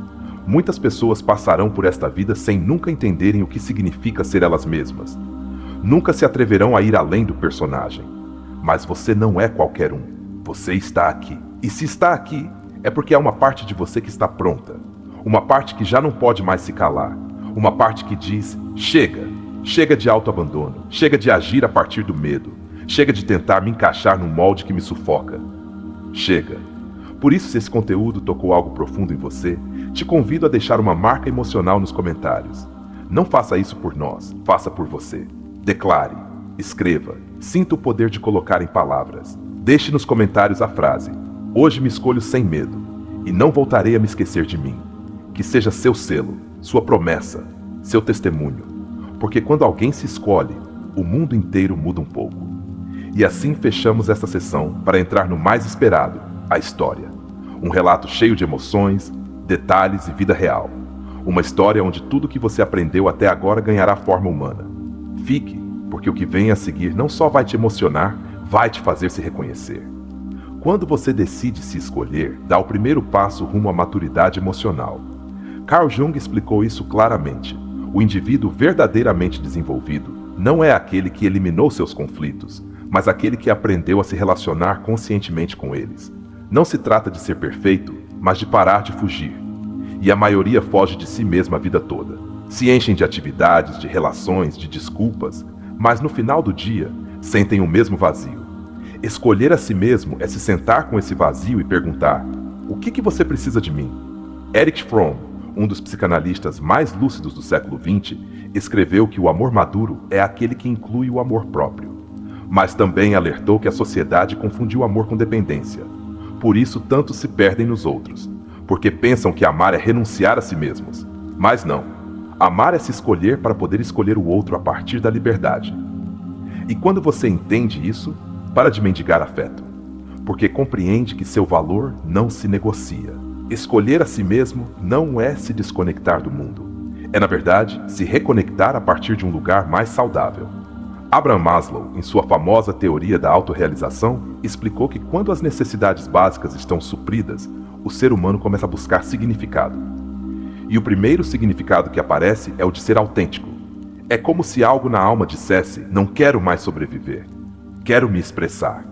Muitas pessoas passarão por esta vida sem nunca entenderem o que significa ser elas mesmas. Nunca se atreverão a ir além do personagem. Mas você não é qualquer um. Você está aqui. E se está aqui, é porque há uma parte de você que está pronta. Uma parte que já não pode mais se calar. Uma parte que diz, chega. Chega de autoabandono. Chega de agir a partir do medo. Chega de tentar me encaixar num molde que me sufoca. Chega. Por isso, se esse conteúdo tocou algo profundo em você, te convido a deixar uma marca emocional nos comentários. Não faça isso por nós, faça por você. Declare, escreva, sinta o poder de colocar em palavras. Deixe nos comentários a frase, hoje me escolho sem medo, e não voltarei a me esquecer de mim. Que seja seu selo, sua promessa, seu testemunho. Porque quando alguém se escolhe, o mundo inteiro muda um pouco. E assim fechamos esta sessão para entrar no mais esperado, a história. Um relato cheio de emoções, detalhes e vida real. Uma história onde tudo que você aprendeu até agora ganhará forma humana. Fique, porque o que vem a seguir não só vai te emocionar, vai te fazer se reconhecer. Quando você decide se escolher, dá o primeiro passo rumo à maturidade emocional. Carl Jung explicou isso claramente. O indivíduo verdadeiramente desenvolvido não é aquele que eliminou seus conflitos, mas aquele que aprendeu a se relacionar conscientemente com eles. Não se trata de ser perfeito, mas de parar de fugir. E a maioria foge de si mesma a vida toda. Se enchem de atividades, de relações, de desculpas, mas no final do dia, sentem o mesmo vazio. Escolher a si mesmo é se sentar com esse vazio e perguntar: o que você precisa de mim? Erich Fromm, um dos psicanalistas mais lúcidos do século XX, escreveu que o amor maduro é aquele que inclui o amor próprio. Mas também alertou que a sociedade confundiu amor com dependência. Por isso, tantos se perdem nos outros, porque pensam que amar é renunciar a si mesmos. Mas não. Amar é se escolher para poder escolher o outro a partir da liberdade. E quando você entende isso, para de mendigar afeto, porque compreende que seu valor não se negocia. Escolher a si mesmo não é se desconectar do mundo. É, na verdade, se reconectar a partir de um lugar mais saudável. Abraham Maslow, em sua famosa teoria da autorrealização, explicou que quando as necessidades básicas estão supridas, o ser humano começa a buscar significado. E o primeiro significado que aparece é o de ser autêntico. É como se algo na alma dissesse: não quero mais sobreviver, quero me expressar.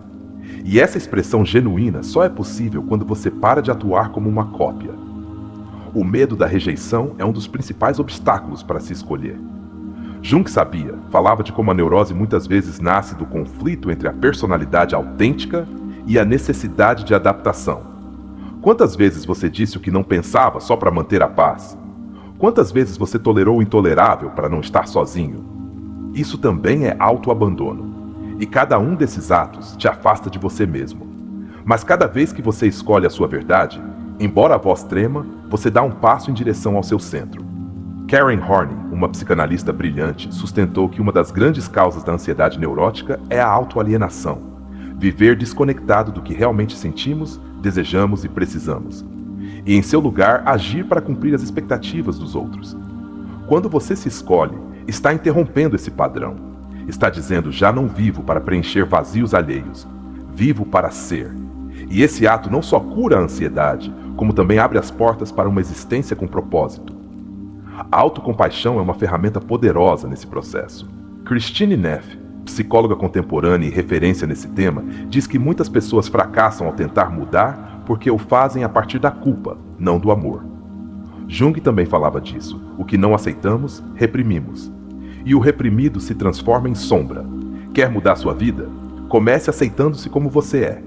E essa expressão genuína só é possível quando você para de atuar como uma cópia. O medo da rejeição é um dos principais obstáculos para se escolher. Jung falava de como a neurose muitas vezes nasce do conflito entre a personalidade autêntica e a necessidade de adaptação. Quantas vezes você disse o que não pensava só para manter a paz? Quantas vezes você tolerou o intolerável para não estar sozinho? Isso também é autoabandono. E cada um desses atos te afasta de você mesmo. Mas cada vez que você escolhe a sua verdade, embora a voz trema, você dá um passo em direção ao seu centro. Karen Horney, uma psicanalista brilhante, sustentou que uma das grandes causas da ansiedade neurótica é a autoalienação. Viver desconectado do que realmente sentimos, desejamos e precisamos. E em seu lugar, agir para cumprir as expectativas dos outros. Quando você se escolhe, está interrompendo esse padrão. Está dizendo: já não vivo para preencher vazios alheios. Vivo para ser. E esse ato não só cura a ansiedade, como também abre as portas para uma existência com propósito. A autocompaixão é uma ferramenta poderosa nesse processo. Christine Neff, psicóloga contemporânea e referência nesse tema, diz que muitas pessoas fracassam ao tentar mudar porque o fazem a partir da culpa, não do amor. Jung também falava disso. O que não aceitamos, reprimimos. E o reprimido se transforma em sombra. Quer mudar sua vida? Comece aceitando-se como você é.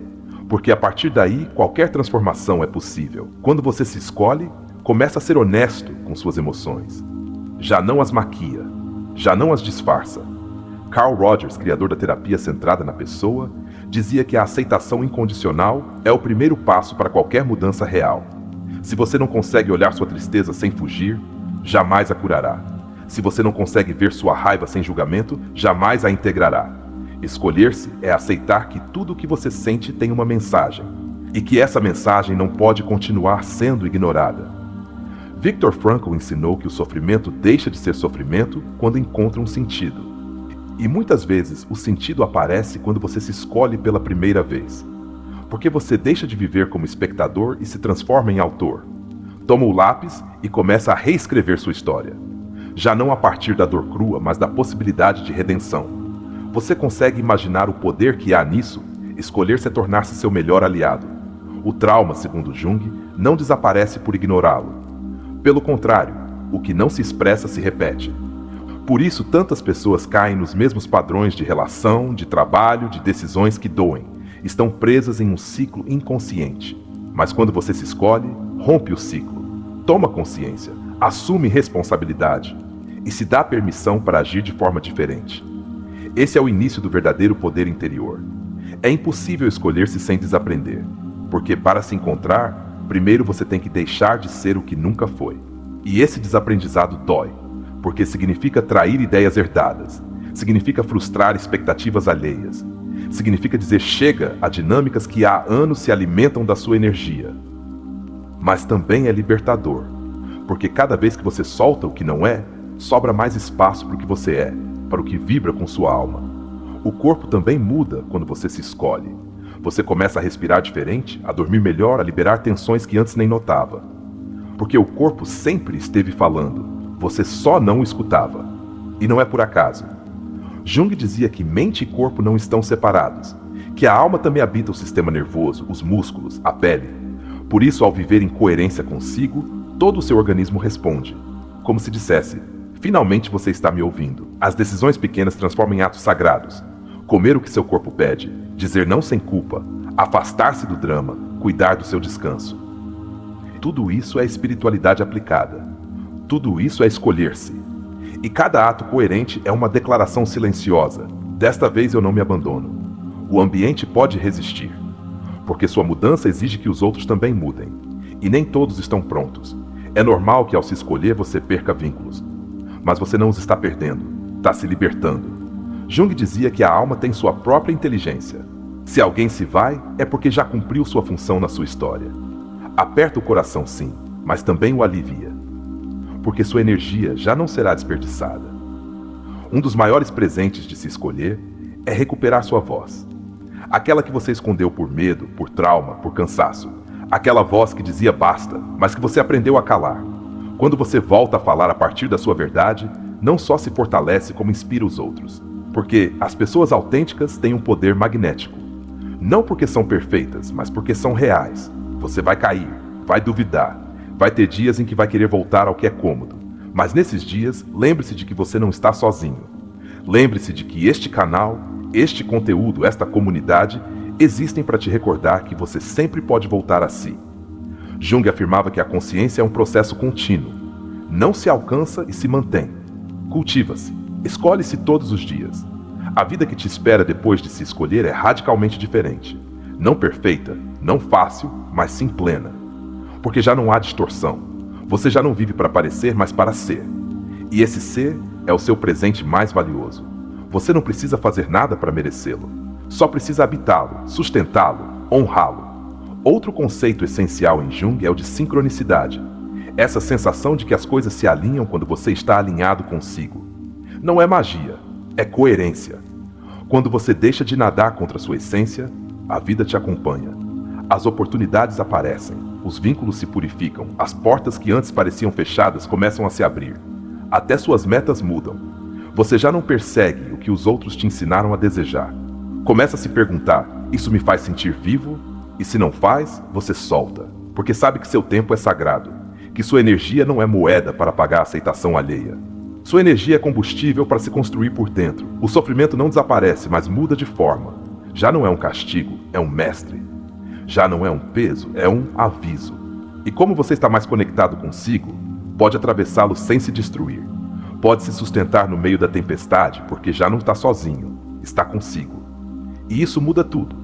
Porque a partir daí, qualquer transformação é possível. Quando você se escolhe, começa a ser honesto com suas emoções. Já não as maquia. Já não as disfarça. Carl Rogers, criador da terapia centrada na pessoa, dizia que a aceitação incondicional é o primeiro passo para qualquer mudança real. Se você não consegue olhar sua tristeza sem fugir, jamais a curará. Se você não consegue ver sua raiva sem julgamento, jamais a integrará. Escolher-se é aceitar que tudo o que você sente tem uma mensagem, e que essa mensagem não pode continuar sendo ignorada. Viktor Frankl ensinou que o sofrimento deixa de ser sofrimento quando encontra um sentido. E muitas vezes o sentido aparece quando você se escolhe pela primeira vez. Porque você deixa de viver como espectador e se transforma em autor. Toma o lápis e começa a reescrever sua história. Já não a partir da dor crua, mas da possibilidade de redenção. Você consegue imaginar o poder que há nisso, escolher se tornar-se seu melhor aliado. O trauma, segundo Jung, não desaparece por ignorá-lo. Pelo contrário, o que não se expressa se repete. Por isso, tantas pessoas caem nos mesmos padrões de relação, de trabalho, de decisões que doem. Estão presas em um ciclo inconsciente. Mas quando você se escolhe, rompe o ciclo. Toma consciência, assume responsabilidade e se dá permissão para agir de forma diferente. Esse é o início do verdadeiro poder interior. É impossível escolher-se sem desaprender, porque para se encontrar, primeiro você tem que deixar de ser o que nunca foi. E esse desaprendizado dói, porque significa trair ideias herdadas, significa frustrar expectativas alheias, significa dizer chega a dinâmicas que há anos se alimentam da sua energia. Mas também é libertador, porque cada vez que você solta o que não é, sobra mais espaço para o que você é, para o que vibra com sua alma. O corpo também muda quando você se escolhe. Você começa a respirar diferente, a dormir melhor, a liberar tensões que antes nem notava. Porque o corpo sempre esteve falando, você só não o escutava. E não é por acaso. Jung dizia que mente e corpo não estão separados, que a alma também habita o sistema nervoso, os músculos, a pele. Por isso, ao viver em coerência consigo, todo o seu organismo responde, como se dissesse: finalmente você está me ouvindo. As decisões pequenas transformam em atos sagrados. Comer o que seu corpo pede, dizer não sem culpa, afastar-se do drama, cuidar do seu descanso. tudo isso é espiritualidade aplicada. Tudo isso é escolher-se. E cada ato coerente é uma declaração silenciosa. Desta vez eu não me abandono. O ambiente pode resistir, porque sua mudança exige que os outros também mudem. E nem todos estão prontos. É normal que ao se escolher você perca vínculos. Mas você não os está perdendo, está se libertando. Jung dizia que a alma tem sua própria inteligência. Se alguém se vai, é porque já cumpriu sua função na sua história. Aperta o coração sim, mas também o alivia, porque sua energia já não será desperdiçada. Um dos maiores presentes de se escolher é recuperar sua voz. Aquela que você escondeu por medo, por trauma, por cansaço. Aquela voz que dizia basta, mas que você aprendeu a calar. Quando você volta a falar a partir da sua verdade, não só se fortalece como inspira os outros. Porque as pessoas autênticas têm um poder magnético. Não porque são perfeitas, mas porque são reais. Você vai cair, vai duvidar, vai ter dias em que vai querer voltar ao que é cômodo. Mas nesses dias, lembre-se de que você não está sozinho. Lembre-se de que este canal, este conteúdo, esta comunidade, existem para te recordar que você sempre pode voltar a si. Jung afirmava que a consciência é um processo contínuo. Não se alcança e se mantém. Cultiva-se. Escolhe-se todos os dias. A vida que te espera depois de se escolher é radicalmente diferente. Não perfeita, não fácil, mas sim plena. Porque já não há distorção. Você já não vive para parecer, mas para ser. E esse ser é o seu presente mais valioso. Você não precisa fazer nada para merecê-lo. Só precisa habitá-lo, sustentá-lo, honrá-lo. Outro conceito essencial em Jung é o de sincronicidade. Essa sensação de que as coisas se alinham quando você está alinhado consigo. Não é magia, é coerência. Quando você deixa de nadar contra a sua essência, a vida te acompanha. As oportunidades aparecem, os vínculos se purificam, as portas que antes pareciam fechadas começam a se abrir. Até suas metas mudam. Você já não persegue o que os outros te ensinaram a desejar. Começa a se perguntar, isso me faz sentir vivo? E se não faz, você solta, porque sabe que seu tempo é sagrado, que sua energia não é moeda para pagar a aceitação alheia. Sua energia é combustível para se construir por dentro. O sofrimento não desaparece, mas muda de forma. Já não é um castigo, é um mestre. Já não é um peso, é um aviso. E como você está mais conectado consigo, pode atravessá-lo sem se destruir. Pode se sustentar no meio da tempestade, porque já não está sozinho, está consigo. E isso muda tudo.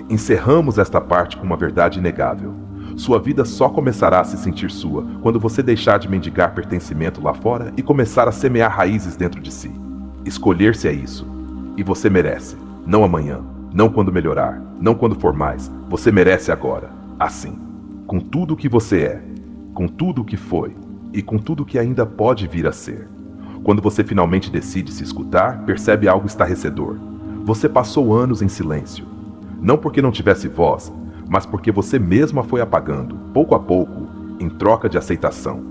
Encerramos esta parte com uma verdade inegável. Sua vida só começará a se sentir sua quando você deixar de mendigar pertencimento lá fora e começar a semear raízes dentro de si. Escolher-se é isso. E você merece. Não amanhã, não quando melhorar, não quando for mais. Você merece agora, assim. Com tudo o que você é, com tudo o que foi e com tudo o que ainda pode vir a ser. Quando você finalmente decide se escutar, percebe algo estarrecedor. Você passou anos em silêncio. Não porque não tivesse voz, mas porque você mesma foi apagando, pouco a pouco, em troca de aceitação.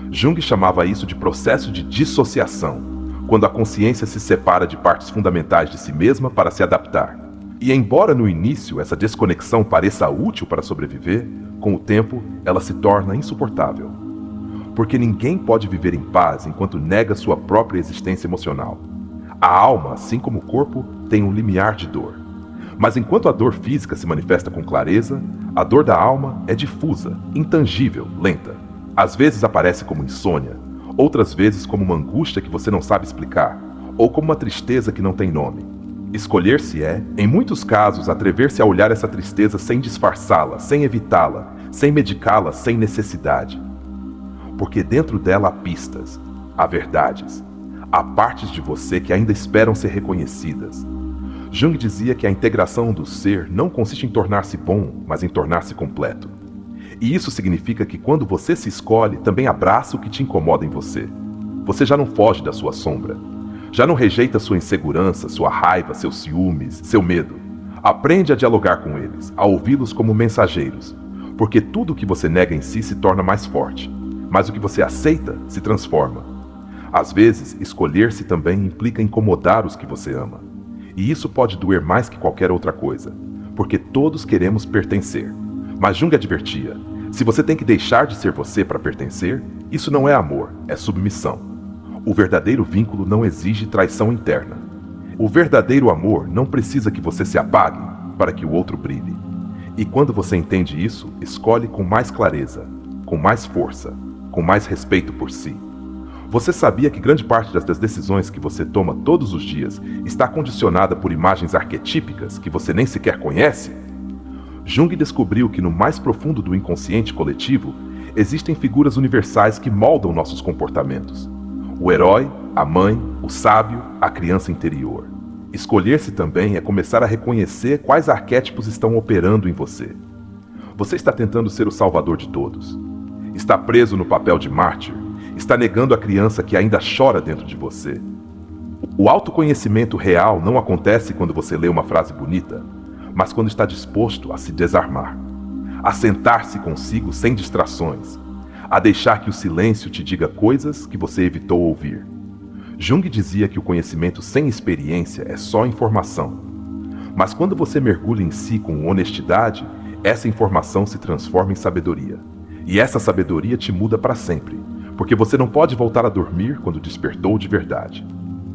Jung chamava isso de processo de dissociação, quando a consciência se separa de partes fundamentais de si mesma para se adaptar. E embora no início essa desconexão pareça útil para sobreviver, com o tempo ela se torna insuportável. Porque ninguém pode viver em paz enquanto nega sua própria existência emocional. A alma, assim como o corpo, tem um limiar de dor. Mas enquanto a dor física se manifesta com clareza, a dor da alma é difusa, intangível, lenta. Às vezes aparece como insônia, outras vezes como uma angústia que você não sabe explicar, ou como uma tristeza que não tem nome. Escolher-se é, em muitos casos, atrever-se a olhar essa tristeza sem disfarçá-la, sem evitá-la, sem medicá-la, sem necessidade. Porque dentro dela há pistas, há verdades, há partes de você que ainda esperam ser reconhecidas. Jung dizia que a integração do ser não consiste em tornar-se bom, mas em tornar-se completo. E isso significa que quando você se escolhe, também abraça o que te incomoda em você. Você já não foge da sua sombra. Já não rejeita sua insegurança, sua raiva, seus ciúmes, seu medo. Aprende a dialogar com eles, a ouvi-los como mensageiros. Porque tudo o que você nega em si se torna mais forte. Mas o que você aceita se transforma. Às vezes, escolher-se também implica incomodar os que você ama. E isso pode doer mais que qualquer outra coisa, porque todos queremos pertencer. Mas Jung advertia, se você tem que deixar de ser você para pertencer, isso não é amor, é submissão. O verdadeiro vínculo não exige traição interna. O verdadeiro amor não precisa que você se apague para que o outro brilhe. E quando você entende isso, escolhe com mais clareza, com mais força, com mais respeito por si. Você sabia que grande parte das decisões que você toma todos os dias está condicionada por imagens arquetípicas que você nem sequer conhece? Jung descobriu que no mais profundo do inconsciente coletivo existem figuras universais que moldam nossos comportamentos. O herói, a mãe, o sábio, a criança interior. Escolher-se também é começar a reconhecer quais arquétipos estão operando em você. Você está tentando ser o salvador de todos. Está preso no papel de mártir. Está negando a criança que ainda chora dentro de você. O autoconhecimento real não acontece quando você lê uma frase bonita, mas quando está disposto a se desarmar, a sentar-se consigo sem distrações, a deixar que o silêncio te diga coisas que você evitou ouvir. Jung dizia que o conhecimento sem experiência é só informação. Mas quando você mergulha em si com honestidade, essa informação se transforma em sabedoria. E essa sabedoria te muda para sempre, porque você não pode voltar a dormir quando despertou de verdade.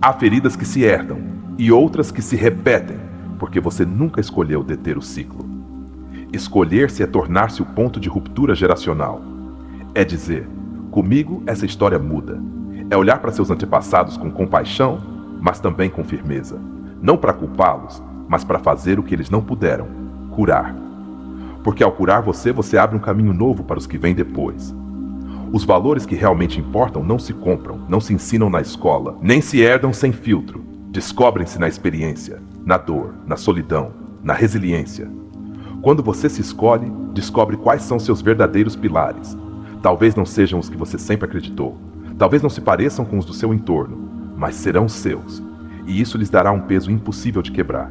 Há feridas que se herdam e outras que se repetem, porque você nunca escolheu deter o ciclo. Escolher-se é tornar-se o ponto de ruptura geracional. É dizer, comigo essa história muda. É olhar para seus antepassados com compaixão, mas também com firmeza. Não para culpá-los, mas para fazer o que eles não puderam, curar. Porque ao curar você, você abre um caminho novo para os que vêm depois. Os valores que realmente importam não se compram, não se ensinam na escola, nem se herdam sem filtro. Descobrem-se na experiência, na dor, na solidão, na resiliência. Quando você se escolhe, descobre quais são seus verdadeiros pilares. Talvez não sejam os que você sempre acreditou. Talvez não se pareçam com os do seu entorno, mas serão seus. E isso lhes dará um peso impossível de quebrar.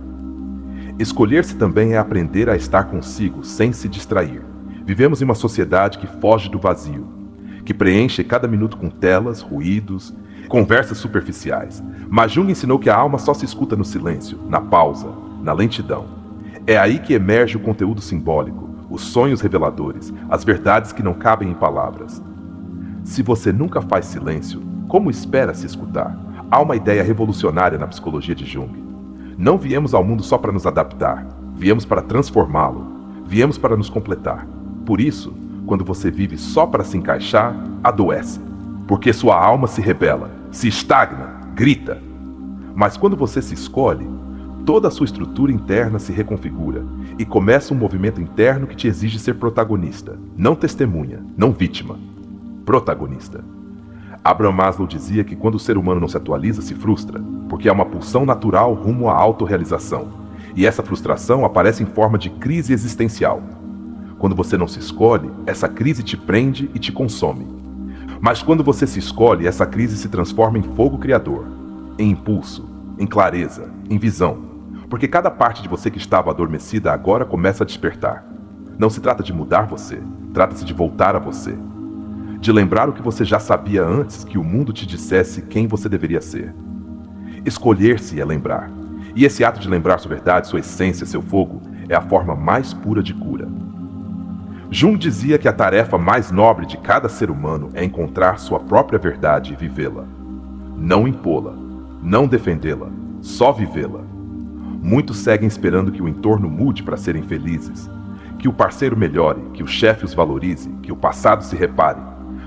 Escolher-se também é aprender a estar consigo sem se distrair. Vivemos em uma sociedade que foge do vazio, que preenche cada minuto com telas, ruídos, conversas superficiais. Mas Jung ensinou que a alma só se escuta no silêncio, na pausa, na lentidão. É aí que emerge o conteúdo simbólico, os sonhos reveladores, as verdades que não cabem em palavras. Se você nunca faz silêncio, como espera se escutar? Há uma ideia revolucionária na psicologia de Jung. Não viemos ao mundo só para nos adaptar, viemos para transformá-lo, viemos para nos completar. Por isso, quando você vive só para se encaixar, adoece. Porque sua alma se rebela, se estagna, grita. Mas quando você se escolhe, toda a sua estrutura interna se reconfigura e começa um movimento interno que te exige ser protagonista, não testemunha, não vítima. Protagonista. Abraham Maslow dizia que quando o ser humano não se atualiza, se frustra, porque há uma pulsão natural rumo à autorrealização. E essa frustração aparece em forma de crise existencial. Quando você não se escolhe, essa crise te prende e te consome. Mas quando você se escolhe, essa crise se transforma em fogo criador, em impulso, em clareza, em visão. Porque cada parte de você que estava adormecida agora começa a despertar. Não se trata de mudar você, trata-se de voltar a você. De lembrar o que você já sabia antes que o mundo te dissesse quem você deveria ser. Escolher-se é lembrar. E esse ato de lembrar sua verdade, sua essência, seu fogo, é a forma mais pura de cura. Jung dizia que a tarefa mais nobre de cada ser humano é encontrar sua própria verdade e vivê-la. Não impô-la, não defendê-la, só vivê-la. Muitos seguem esperando que o entorno mude para serem felizes, que o parceiro melhore, que o chefe os valorize, que o passado se repare.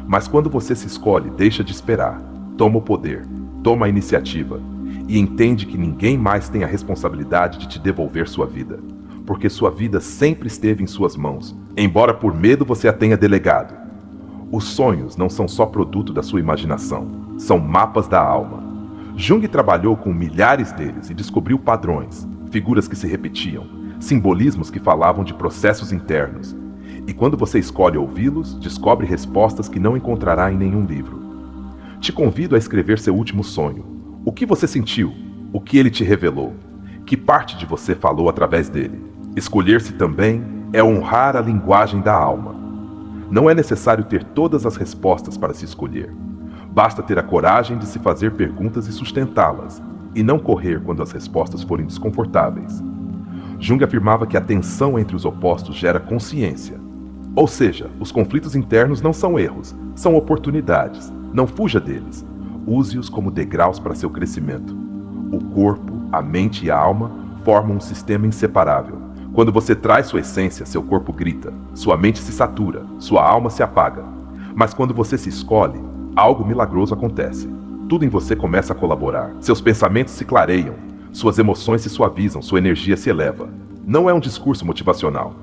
Mas quando você se escolhe, deixa de esperar, toma o poder, toma a iniciativa e entende que ninguém mais tem a responsabilidade de te devolver sua vida, porque sua vida sempre esteve em suas mãos, embora por medo você a tenha delegado. Os sonhos não são só produto da sua imaginação, são mapas da alma. Jung trabalhou com milhares deles e descobriu padrões, figuras que se repetiam, simbolismos que falavam de processos internos. E quando você escolhe ouvi-los, descobre respostas que não encontrará em nenhum livro. Te convido a escrever seu último sonho. O que você sentiu? O que ele te revelou? Que parte de você falou através dele? Escolher-se também é honrar a linguagem da alma. Não é necessário ter todas as respostas para se escolher. Basta ter a coragem de se fazer perguntas e sustentá-las, e não correr quando as respostas forem desconfortáveis. Jung afirmava que a tensão entre os opostos gera consciência. Ou seja, os conflitos internos não são erros, são oportunidades. Não fuja deles. Use-os como degraus para seu crescimento. O corpo, a mente e a alma formam um sistema inseparável. Quando você traz sua essência, seu corpo grita, sua mente se satura, sua alma se apaga. Mas quando você se escolhe, algo milagroso acontece. Tudo em você começa a colaborar. Seus pensamentos se clareiam, suas emoções se suavizam, sua energia se eleva. Não é um discurso motivacional.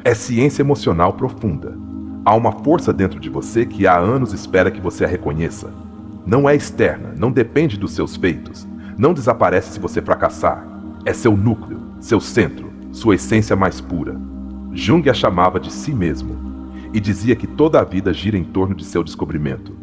É ciência emocional profunda. Há uma força dentro de você que há anos espera que você a reconheça. Não é externa, não depende dos seus feitos. Não desaparece se você fracassar. É seu núcleo, seu centro, sua essência mais pura. Jung a chamava de si mesmo e dizia que toda a vida gira em torno de seu descobrimento.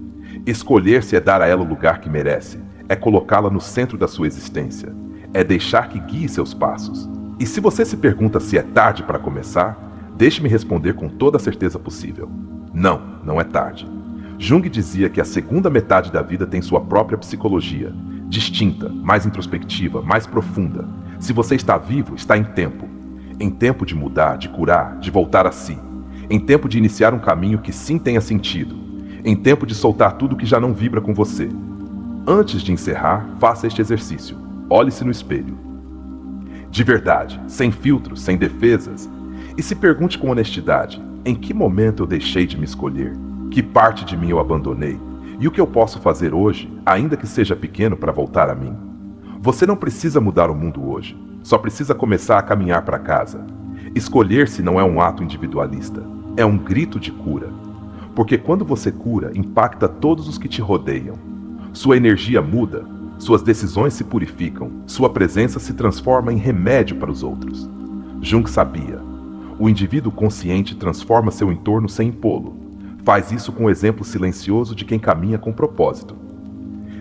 Escolher-se é dar a ela o lugar que merece, é colocá-la no centro da sua existência, é deixar que guie seus passos. E se você se pergunta se é tarde para começar, deixe-me responder com toda a certeza possível. Não, não é tarde. Jung dizia que a segunda metade da vida tem sua própria psicologia, distinta, mais introspectiva, mais profunda. Se você está vivo, está em tempo de mudar, de curar, de voltar a si, em tempo de iniciar um caminho que sim tenha sentido, em tempo de soltar tudo que já não vibra com você. Antes de encerrar, faça este exercício. Olhe-se no espelho. De verdade, sem filtros, sem defesas. E se pergunte com honestidade, em que momento eu deixei de me escolher? Que parte de mim eu abandonei? E o que eu posso fazer hoje, ainda que seja pequeno, para voltar a mim? Você não precisa mudar o mundo hoje, só precisa começar a caminhar para casa. Escolher-se não é um ato individualista, é um grito de cura. Porque quando você cura, impacta todos os que te rodeiam. Sua energia muda, suas decisões se purificam, sua presença se transforma em remédio para os outros. Jung sabia. O indivíduo consciente transforma seu entorno sem impô-lo. Faz isso com o exemplo silencioso de quem caminha com propósito.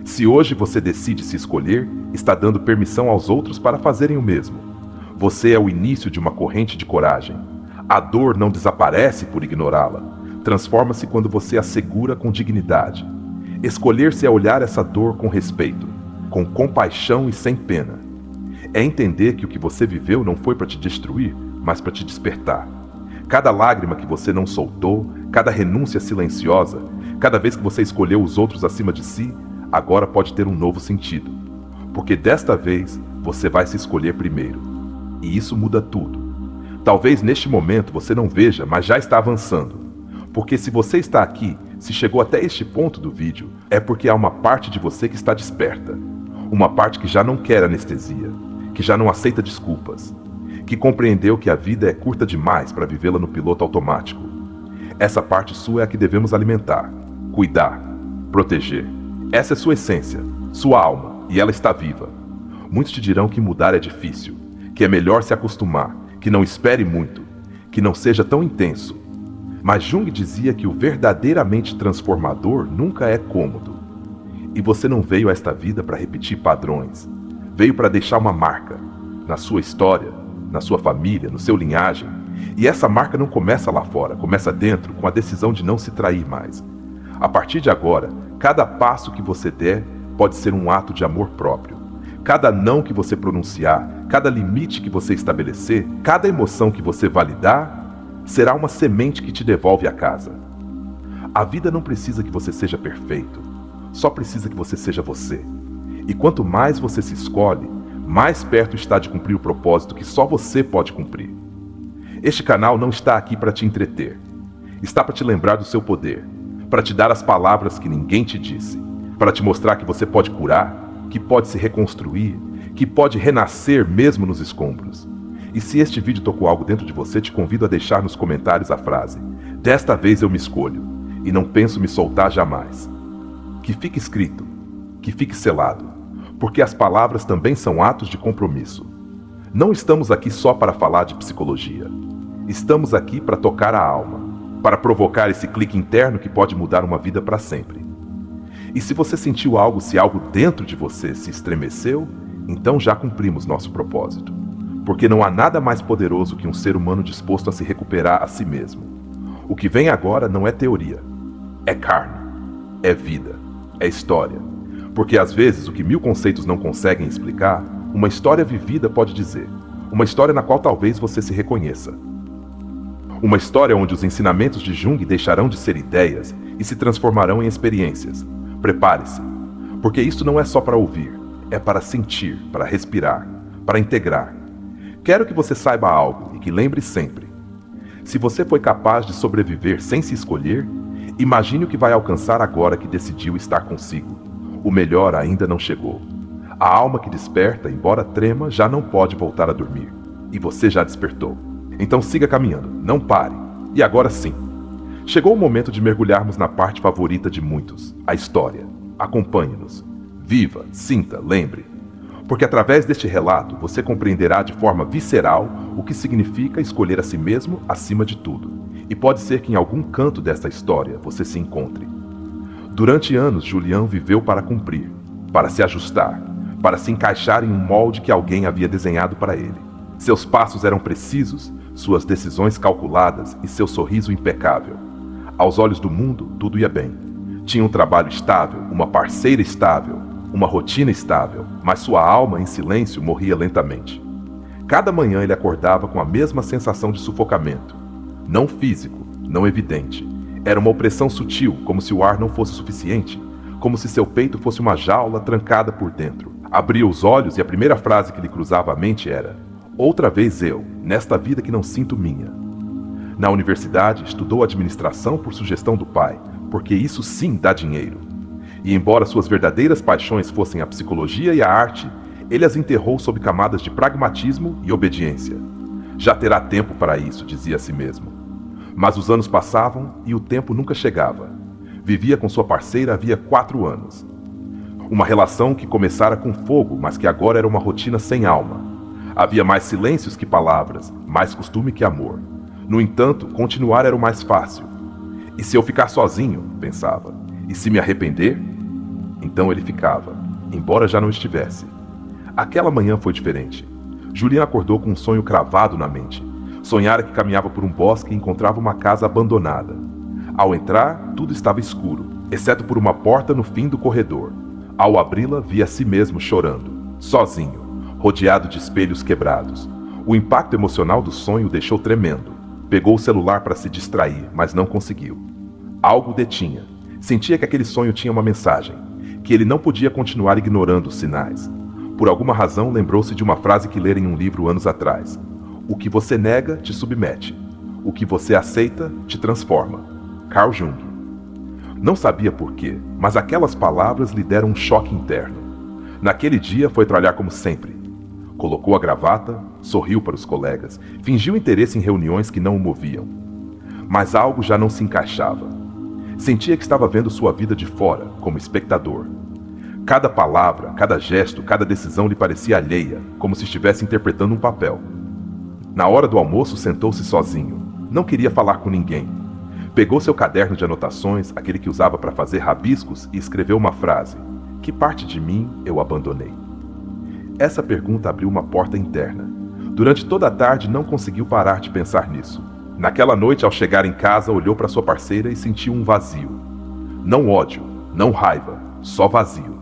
Se hoje você decide se escolher, está dando permissão aos outros para fazerem o mesmo. Você é o início de uma corrente de coragem. A dor não desaparece por ignorá-la. Transforma-se quando você a segura com dignidade. Escolher-se é olhar essa dor com respeito, com compaixão e sem pena. É entender que o que você viveu não foi para te destruir, mas para te despertar. Cada lágrima que você não soltou, cada renúncia silenciosa, cada vez que você escolheu os outros acima de si, agora pode ter um novo sentido. Porque desta vez você vai se escolher primeiro. E isso muda tudo. Talvez neste momento você não veja, mas já está avançando. Porque se você está aqui, se chegou até este ponto do vídeo, é porque há uma parte de você que está desperta. Uma parte que já não quer anestesia, que já não aceita desculpas, que compreendeu que a vida é curta demais para vivê-la no piloto automático. Essa parte sua é a que devemos alimentar, cuidar, proteger. Essa é sua essência, sua alma, e ela está viva. Muitos te dirão que mudar é difícil, que é melhor se acostumar, que não espere muito, que não seja tão intenso. Mas Jung dizia que o verdadeiramente transformador nunca é cômodo. E você não veio a esta vida para repetir padrões. Veio para deixar uma marca, na sua história, na sua família, no seu linhagem. E essa marca não começa lá fora, começa dentro, com a decisão de não se trair mais. A partir de agora, cada passo que você der pode ser um ato de amor próprio. Cada não que você pronunciar, cada limite que você estabelecer, cada emoção que você validar, será uma semente que te devolve a casa. A vida não precisa que você seja perfeito, só precisa que você seja você. E quanto mais você se escolhe, mais perto está de cumprir o propósito que só você pode cumprir. Este canal não está aqui para te entreter. Está para te lembrar do seu poder, para te dar as palavras que ninguém te disse, para te mostrar que você pode curar, que pode se reconstruir, que pode renascer mesmo nos escombros. E se este vídeo tocou algo dentro de você, te convido a deixar nos comentários a frase: "Desta vez eu me escolho, e não penso me soltar jamais." Que fique escrito, que fique selado, porque as palavras também são atos de compromisso. Não estamos aqui só para falar de psicologia. Estamos aqui para tocar a alma, para provocar esse clique interno que pode mudar uma vida para sempre. E se você sentiu algo, se algo dentro de você se estremeceu, então já cumprimos nosso propósito. Porque não há nada mais poderoso que um ser humano disposto a se recuperar a si mesmo. O que vem agora não é teoria, é carne, é vida, é história. Porque às vezes o que 1000 conceitos não conseguem explicar, uma história vivida pode dizer. Uma história na qual talvez você se reconheça. Uma história onde os ensinamentos de Jung deixarão de ser ideias e se transformarão em experiências. Prepare-se, porque isto não é só para ouvir, é para sentir, para respirar, para integrar. Quero que você saiba algo e que lembre sempre. Se você foi capaz de sobreviver sem se escolher, imagine o que vai alcançar agora que decidiu estar consigo. O melhor ainda não chegou. A alma que desperta, embora trema, já não pode voltar a dormir. E você já despertou. Então siga caminhando, não pare. E agora sim. Chegou o momento de mergulharmos na parte favorita de muitos, a história. Acompanhe-nos. Viva, sinta, lembre. Porque através deste relato você compreenderá de forma visceral o que significa escolher a si mesmo acima de tudo. E pode ser que em algum canto desta história você se encontre. Durante anos, Julian viveu para cumprir, para se ajustar, para se encaixar em um molde que alguém havia desenhado para ele. Seus passos eram precisos, suas decisões calculadas e seu sorriso impecável. Aos olhos do mundo, tudo ia bem. Tinha um trabalho estável, uma parceira estável, uma rotina estável, mas sua alma, em silêncio, morria lentamente. Cada manhã ele acordava com a mesma sensação de sufocamento. Não físico, não evidente. Era uma opressão sutil, como se o ar não fosse suficiente, como se seu peito fosse uma jaula trancada por dentro. Abria os olhos e a primeira frase que lhe cruzava a mente era: outra vez eu, nesta vida que não sinto minha. Na universidade, estudou administração por sugestão do pai, porque isso sim dá dinheiro. E embora suas verdadeiras paixões fossem a psicologia e a arte, ele as enterrou sob camadas de pragmatismo e obediência. Já terá tempo para isso, dizia a si mesmo. Mas os anos passavam e o tempo nunca chegava. Vivia com sua parceira havia 4 anos. Uma relação que começara com fogo, mas que agora era uma rotina sem alma. Havia mais silêncios que palavras, mais costume que amor. No entanto, continuar era o mais fácil. E se eu ficar sozinho, pensava, e se me arrepender? Então ele ficava, embora já não estivesse. Aquela manhã foi diferente. Julian acordou com um sonho cravado na mente. Sonhara que caminhava por um bosque e encontrava uma casa abandonada. Ao entrar, tudo estava escuro, exceto por uma porta no fim do corredor. Ao abri-la, via a si mesmo chorando, sozinho, rodeado de espelhos quebrados. O impacto emocional do sonho o deixou tremendo. Pegou o celular para se distrair, mas não conseguiu. Algo o detinha. Sentia que aquele sonho tinha uma mensagem, que ele não podia continuar ignorando os sinais. Por alguma razão, lembrou-se de uma frase que lera em um livro anos atrás. O que você nega, te submete. O que você aceita, te transforma. Carl Jung. Não sabia porquê, mas aquelas palavras lhe deram um choque interno. Naquele dia foi trabalhar como sempre. Colocou a gravata, sorriu para os colegas, fingiu interesse em reuniões que não o moviam. Mas algo já não se encaixava. Sentia que estava vendo sua vida de fora, como espectador. Cada palavra, cada gesto, cada decisão lhe parecia alheia, como se estivesse interpretando um papel. Na hora do almoço, sentou-se sozinho. Não queria falar com ninguém. Pegou seu caderno de anotações, aquele que usava para fazer rabiscos, e escreveu uma frase: que parte de mim eu abandonei? Essa pergunta abriu uma porta interna. Durante toda a tarde não conseguiu parar de pensar nisso. Naquela noite, ao chegar em casa, olhou para sua parceira e sentiu um vazio. Não ódio, não raiva, só vazio.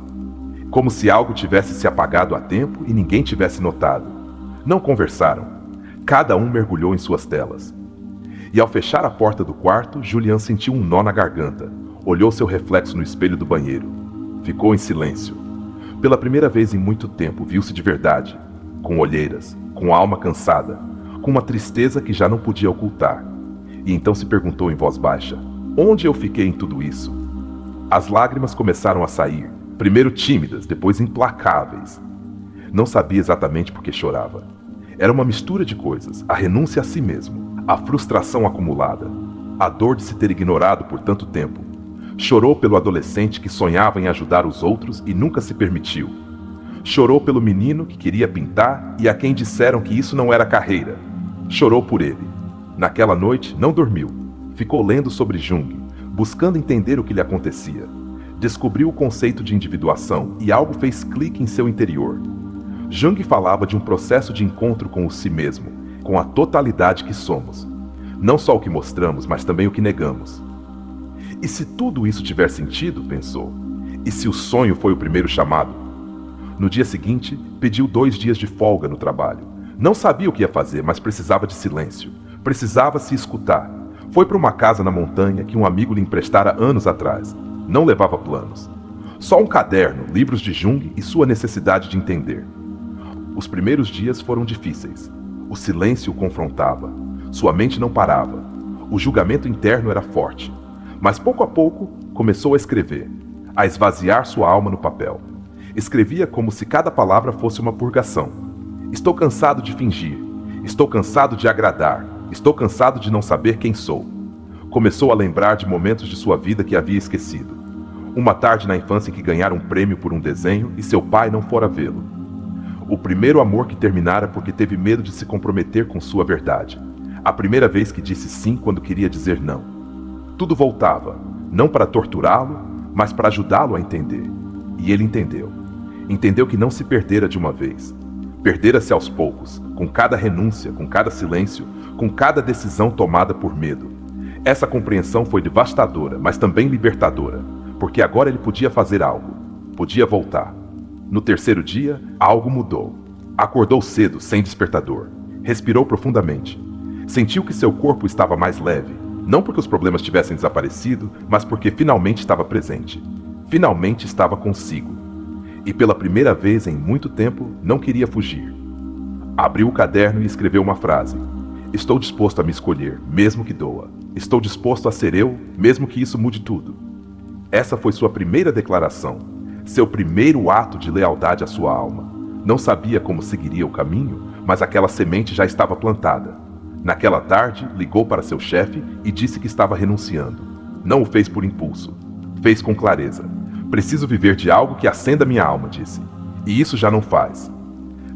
Como se algo tivesse se apagado há tempo e ninguém tivesse notado. Não conversaram. Cada um mergulhou em suas telas. E ao fechar a porta do quarto, Julian sentiu um nó na garganta. Olhou seu reflexo no espelho do banheiro. Ficou em silêncio. Pela primeira vez em muito tempo, viu-se de verdade, com olheiras, com a alma cansada, com uma tristeza que já não podia ocultar. E então se perguntou em voz baixa: onde eu fiquei em tudo isso? As lágrimas começaram a sair, primeiro tímidas, depois implacáveis. Não sabia exatamente por que chorava. Era uma mistura de coisas: a renúncia a si mesmo, a frustração acumulada, a dor de se ter ignorado por tanto tempo. Chorou pelo adolescente que sonhava em ajudar os outros e nunca se permitiu. Chorou pelo menino que queria pintar e a quem disseram que isso não era carreira. Chorou por ele. Naquela noite, não dormiu. Ficou lendo sobre Jung, buscando entender o que lhe acontecia. Descobriu o conceito de individuação e algo fez clique em seu interior. Jung falava de um processo de encontro com o si mesmo, com a totalidade que somos. Não só o que mostramos, mas também o que negamos. E se tudo isso tiver sentido, pensou, e se o sonho foi o primeiro chamado? No dia seguinte, pediu 2 dias de folga no trabalho. Não sabia o que ia fazer, mas precisava de silêncio. Precisava se escutar. Foi para uma casa na montanha que um amigo lhe emprestara anos atrás. Não levava planos. Só um caderno, livros de Jung e sua necessidade de entender. Os primeiros dias foram difíceis. O silêncio o confrontava. Sua mente não parava. O julgamento interno era forte. Mas pouco a pouco começou a escrever, a esvaziar sua alma no papel. Escrevia como se cada palavra fosse uma purgação. Estou cansado de fingir. Estou cansado de agradar. Estou cansado de não saber quem sou. Começou a lembrar de momentos de sua vida que havia esquecido. Uma tarde na infância em que ganhara um prêmio por um desenho e seu pai não fora vê-lo. O primeiro amor que terminara porque teve medo de se comprometer com sua verdade. A primeira vez que disse sim quando queria dizer não. Tudo voltava, não para torturá-lo, mas para ajudá-lo a entender. E ele entendeu. Entendeu que não se perdera de uma vez. Perdera-se aos poucos, com cada renúncia, com cada silêncio, com cada decisão tomada por medo. Essa compreensão foi devastadora, mas também libertadora, porque agora ele podia fazer algo. Podia voltar. No terceiro dia, algo mudou. Acordou cedo, sem despertador. Respirou profundamente. Sentiu que seu corpo estava mais leve, não porque os problemas tivessem desaparecido, mas porque finalmente estava presente. Finalmente estava consigo. E pela primeira vez em muito tempo, não queria fugir. Abriu o caderno e escreveu uma frase. Estou disposto a me escolher, mesmo que doa. Estou disposto a ser eu, mesmo que isso mude tudo. Essa foi sua primeira declaração, seu primeiro ato de lealdade à sua alma. Não sabia como seguiria o caminho, mas aquela semente já estava plantada. Naquela tarde, ligou para seu chefe e disse que estava renunciando. Não o fez por impulso. Fez com clareza. Preciso viver de algo que acenda minha alma, disse. E isso já não faz.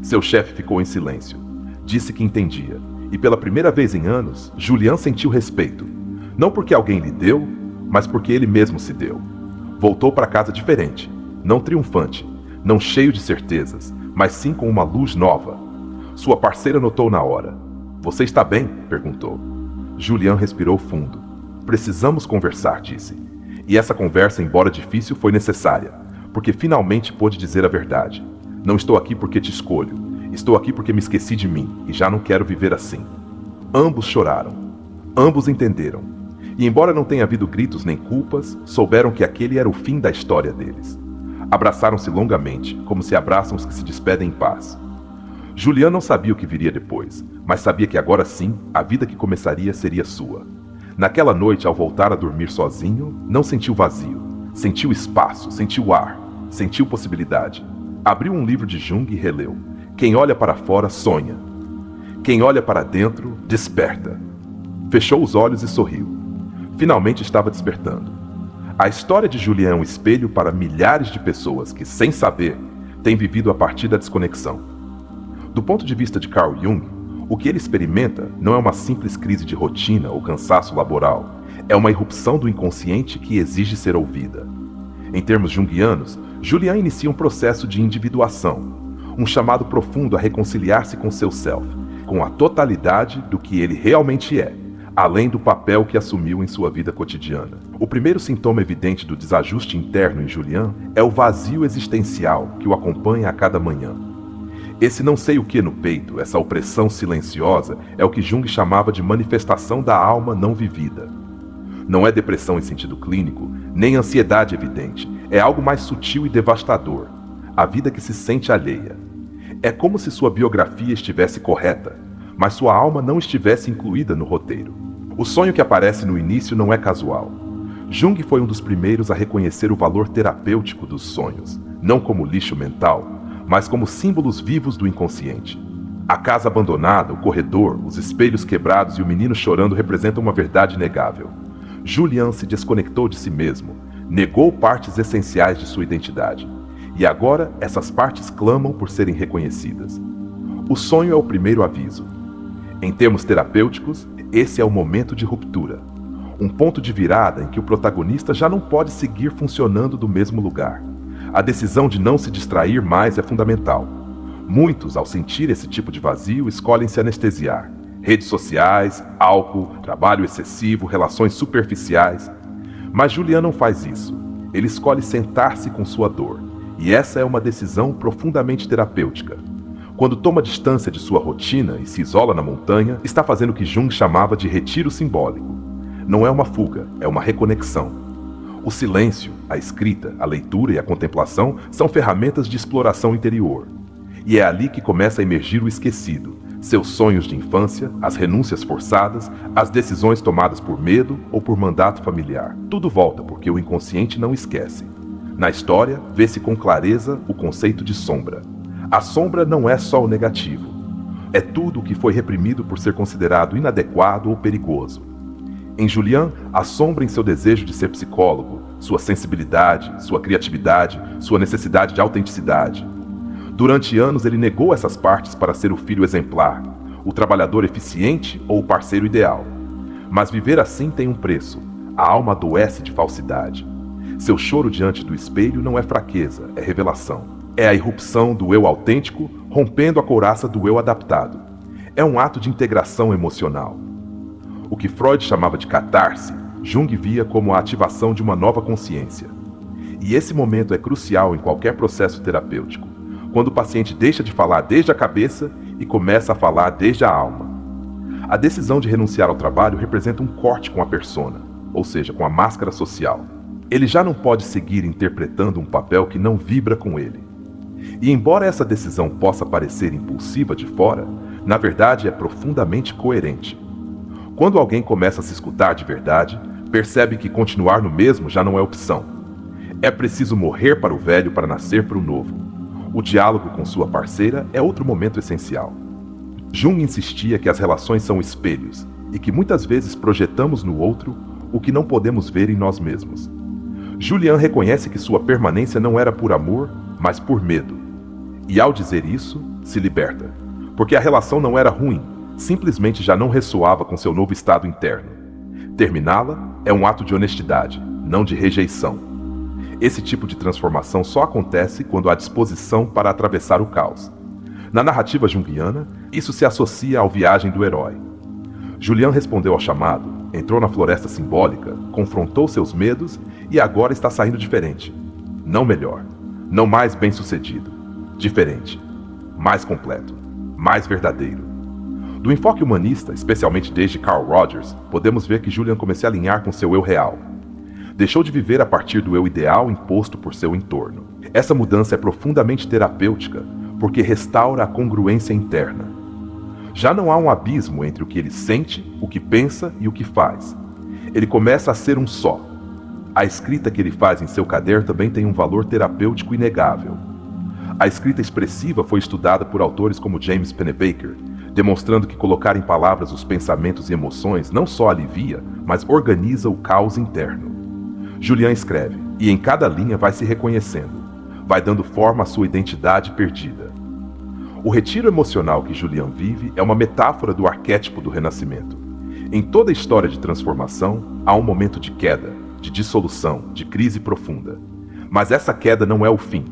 Seu chefe ficou em silêncio. Disse que entendia. E pela primeira vez em anos, Julian sentiu respeito. Não porque alguém lhe deu, mas porque ele mesmo se deu. Voltou para casa diferente. Não triunfante. Não cheio de certezas, mas sim com uma luz nova. Sua parceira notou na hora. Você está bem? Perguntou. Julian respirou fundo. Precisamos conversar, disse. E essa conversa, embora difícil, foi necessária, porque finalmente pôde dizer a verdade. Não estou aqui porque te escolho. Estou aqui porque me esqueci de mim e já não quero viver assim. Ambos choraram. Ambos entenderam. E embora não tenha havido gritos nem culpas, souberam que aquele era o fim da história deles. Abraçaram-se longamente, como se abraçam os que se despedem em paz. Julian não sabia o que viria depois, mas sabia que agora sim, a vida que começaria seria sua. Naquela noite, ao voltar a dormir sozinho, não sentiu vazio. Sentiu espaço, sentiu ar, sentiu possibilidade. Abriu um livro de Jung e releu. Quem olha para fora, sonha. Quem olha para dentro, desperta. Fechou os olhos e sorriu. Finalmente estava despertando. A história de Julian é um espelho para milhares de pessoas que, sem saber, têm vivido a partir da desconexão. Do ponto de vista de Carl Jung, o que ele experimenta não é uma simples crise de rotina ou cansaço laboral, é uma irrupção do inconsciente que exige ser ouvida. Em termos junguianos, Julian inicia um processo de individuação, um chamado profundo a reconciliar-se com seu self, com a totalidade do que ele realmente é, além do papel que assumiu em sua vida cotidiana. O primeiro sintoma evidente do desajuste interno em Julian é o vazio existencial que o acompanha a cada manhã. Esse não sei o que no peito, essa opressão silenciosa, é o que Jung chamava de manifestação da alma não vivida. Não é depressão em sentido clínico, nem ansiedade evidente, é algo mais sutil e devastador, a vida que se sente alheia. É como se sua biografia estivesse correta, mas sua alma não estivesse incluída no roteiro. O sonho que aparece no início não é casual. Jung foi um dos primeiros a reconhecer o valor terapêutico dos sonhos, não como lixo mental, mas como símbolos vivos do inconsciente. A casa abandonada, o corredor, os espelhos quebrados e o menino chorando representam uma verdade inegável. Julian se desconectou de si mesmo, negou partes essenciais de sua identidade. E agora essas partes clamam por serem reconhecidas. O sonho é o primeiro aviso. Em termos terapêuticos, esse é o momento de ruptura. Um ponto de virada em que o protagonista já não pode seguir funcionando do mesmo lugar. A decisão de não se distrair mais é fundamental. Muitos, ao sentir esse tipo de vazio, escolhem se anestesiar. Redes sociais, álcool, trabalho excessivo, relações superficiais. Mas Julian não faz isso. Ele escolhe sentar-se com sua dor. E essa é uma decisão profundamente terapêutica. Quando toma distância de sua rotina e se isola na montanha, está fazendo o que Jung chamava de retiro simbólico. Não é uma fuga, é uma reconexão. O silêncio, a escrita, a leitura e a contemplação são ferramentas de exploração interior. E é ali que começa a emergir o esquecido, Seus sonhos de infância, as renúncias forçadas, as decisões tomadas por medo ou por mandato familiar. Tudo volta porque o inconsciente não esquece. Na história, vê-se com clareza o conceito de sombra. A sombra não é só o negativo. É tudo o que foi reprimido por ser considerado inadequado ou perigoso. Em Julian, a sombra em seu desejo de ser psicólogo, sua sensibilidade, sua criatividade, sua necessidade de autenticidade. Durante anos ele negou essas partes para ser o filho exemplar, o trabalhador eficiente ou o parceiro ideal. Mas viver assim tem um preço. A alma adoece de falsidade. Seu choro diante do espelho não é fraqueza, é revelação. É a irrupção do eu autêntico, rompendo a couraça do eu adaptado. É um ato de integração emocional. O que Freud chamava de catarse, Jung via como a ativação de uma nova consciência. E esse momento é crucial em qualquer processo terapêutico, quando o paciente deixa de falar desde a cabeça e começa a falar desde a alma. A decisão de renunciar ao trabalho representa um corte com a persona, ou seja, com a máscara social. Ele já não pode seguir interpretando um papel que não vibra com ele. E embora essa decisão possa parecer impulsiva de fora, na verdade é profundamente coerente. Quando alguém começa a se escutar de verdade, percebe que continuar no mesmo já não é opção. É preciso morrer para o velho para nascer para o novo. O diálogo com sua parceira é outro momento essencial. Jung insistia que as relações são espelhos e que muitas vezes projetamos no outro o que não podemos ver em nós mesmos. Julian reconhece que sua permanência não era por amor, mas por medo. E ao dizer isso, se liberta. Porque a relação não era ruim, simplesmente já não ressoava com seu novo estado interno. Terminá-la é um ato de honestidade, não de rejeição. Esse tipo de transformação só acontece quando há disposição para atravessar o caos. Na narrativa junguiana, isso se associa à viagem do herói. Julian respondeu ao chamado, entrou na floresta simbólica, confrontou seus medos e agora está saindo diferente. Não melhor, não mais bem-sucedido, diferente, mais completo, mais verdadeiro. Do enfoque humanista, especialmente desde Carl Rogers, podemos ver que Julian começou a alinhar com seu eu real. Deixou de viver a partir do eu ideal imposto por seu entorno. Essa mudança é profundamente terapêutica, porque restaura a congruência interna. Já não há um abismo entre o que ele sente, o que pensa e o que faz. Ele começa a ser um só. A escrita que ele faz em seu caderno também tem um valor terapêutico inegável. A escrita expressiva foi estudada por autores como James Pennebaker, demonstrando que colocar em palavras os pensamentos e emoções não só alivia, mas organiza o caos interno. Julian escreve, e em cada linha vai se reconhecendo, vai dando forma à sua identidade perdida. O retiro emocional que Julian vive é uma metáfora do arquétipo do renascimento. Em toda história de transformação, há um momento de queda, de dissolução, de crise profunda. Mas essa queda não é o fim.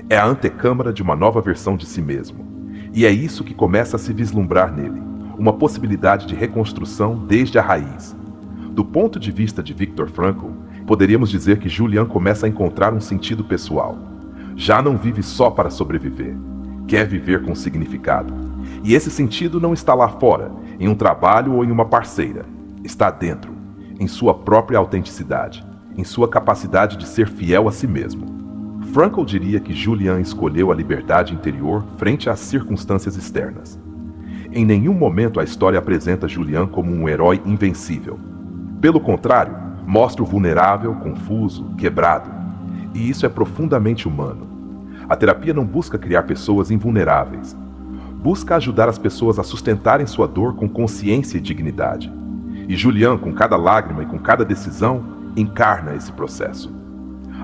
É a antecâmara de uma nova versão de si mesmo. E é isso que começa a se vislumbrar nele, uma possibilidade de reconstrução desde a raiz. Do ponto de vista de Viktor Frankl, poderíamos dizer que Julian começa a encontrar um sentido pessoal. Já não vive só para sobreviver. Quer viver com significado. E esse sentido não está lá fora, em um trabalho ou em uma parceira. Está dentro, em sua própria autenticidade, em sua capacidade de ser fiel a si mesmo. Frankl diria que Julian escolheu a liberdade interior frente às circunstâncias externas. Em nenhum momento a história apresenta Julian como um herói invencível. Pelo contrário, mostra o vulnerável, confuso, quebrado. E isso é profundamente humano. A terapia não busca criar pessoas invulneráveis. Busca ajudar as pessoas a sustentarem sua dor com consciência e dignidade. E Julian, com cada lágrima e com cada decisão, encarna esse processo.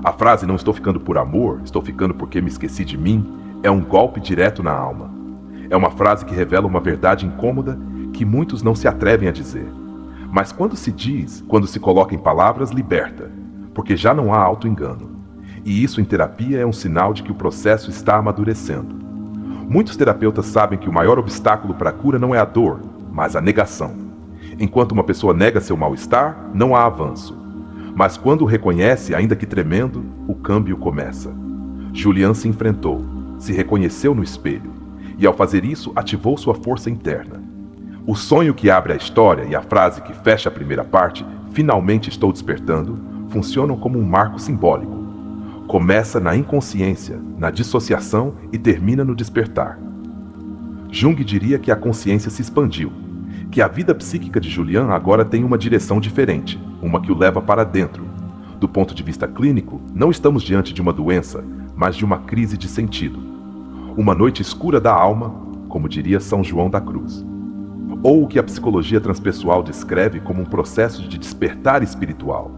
A frase "não estou ficando por amor, estou ficando porque me esqueci de mim" é um golpe direto na alma. É uma frase que revela uma verdade incômoda que muitos não se atrevem a dizer. Mas quando se diz, quando se coloca em palavras, liberta, porque já não há auto-engano. E isso em terapia é um sinal de que o processo está amadurecendo. Muitos terapeutas sabem que o maior obstáculo para a cura não é a dor, mas a negação. Enquanto uma pessoa nega seu mal-estar, não há avanço. Mas quando o reconhece, ainda que tremendo, o câmbio começa. Julian se enfrentou, se reconheceu no espelho, e ao fazer isso, ativou sua força interna. O sonho que abre a história e a frase que fecha a primeira parte, "finalmente estou despertando", funcionam como um marco simbólico. Começa na inconsciência, na dissociação e termina no despertar. Jung diria que a consciência se expandiu, que a vida psíquica de Julian agora tem uma direção diferente, uma que o leva para dentro. Do ponto de vista clínico, não estamos diante de uma doença, mas de uma crise de sentido. Uma noite escura da alma, como diria São João da Cruz. Ou o que a psicologia transpessoal descreve como um processo de despertar espiritual.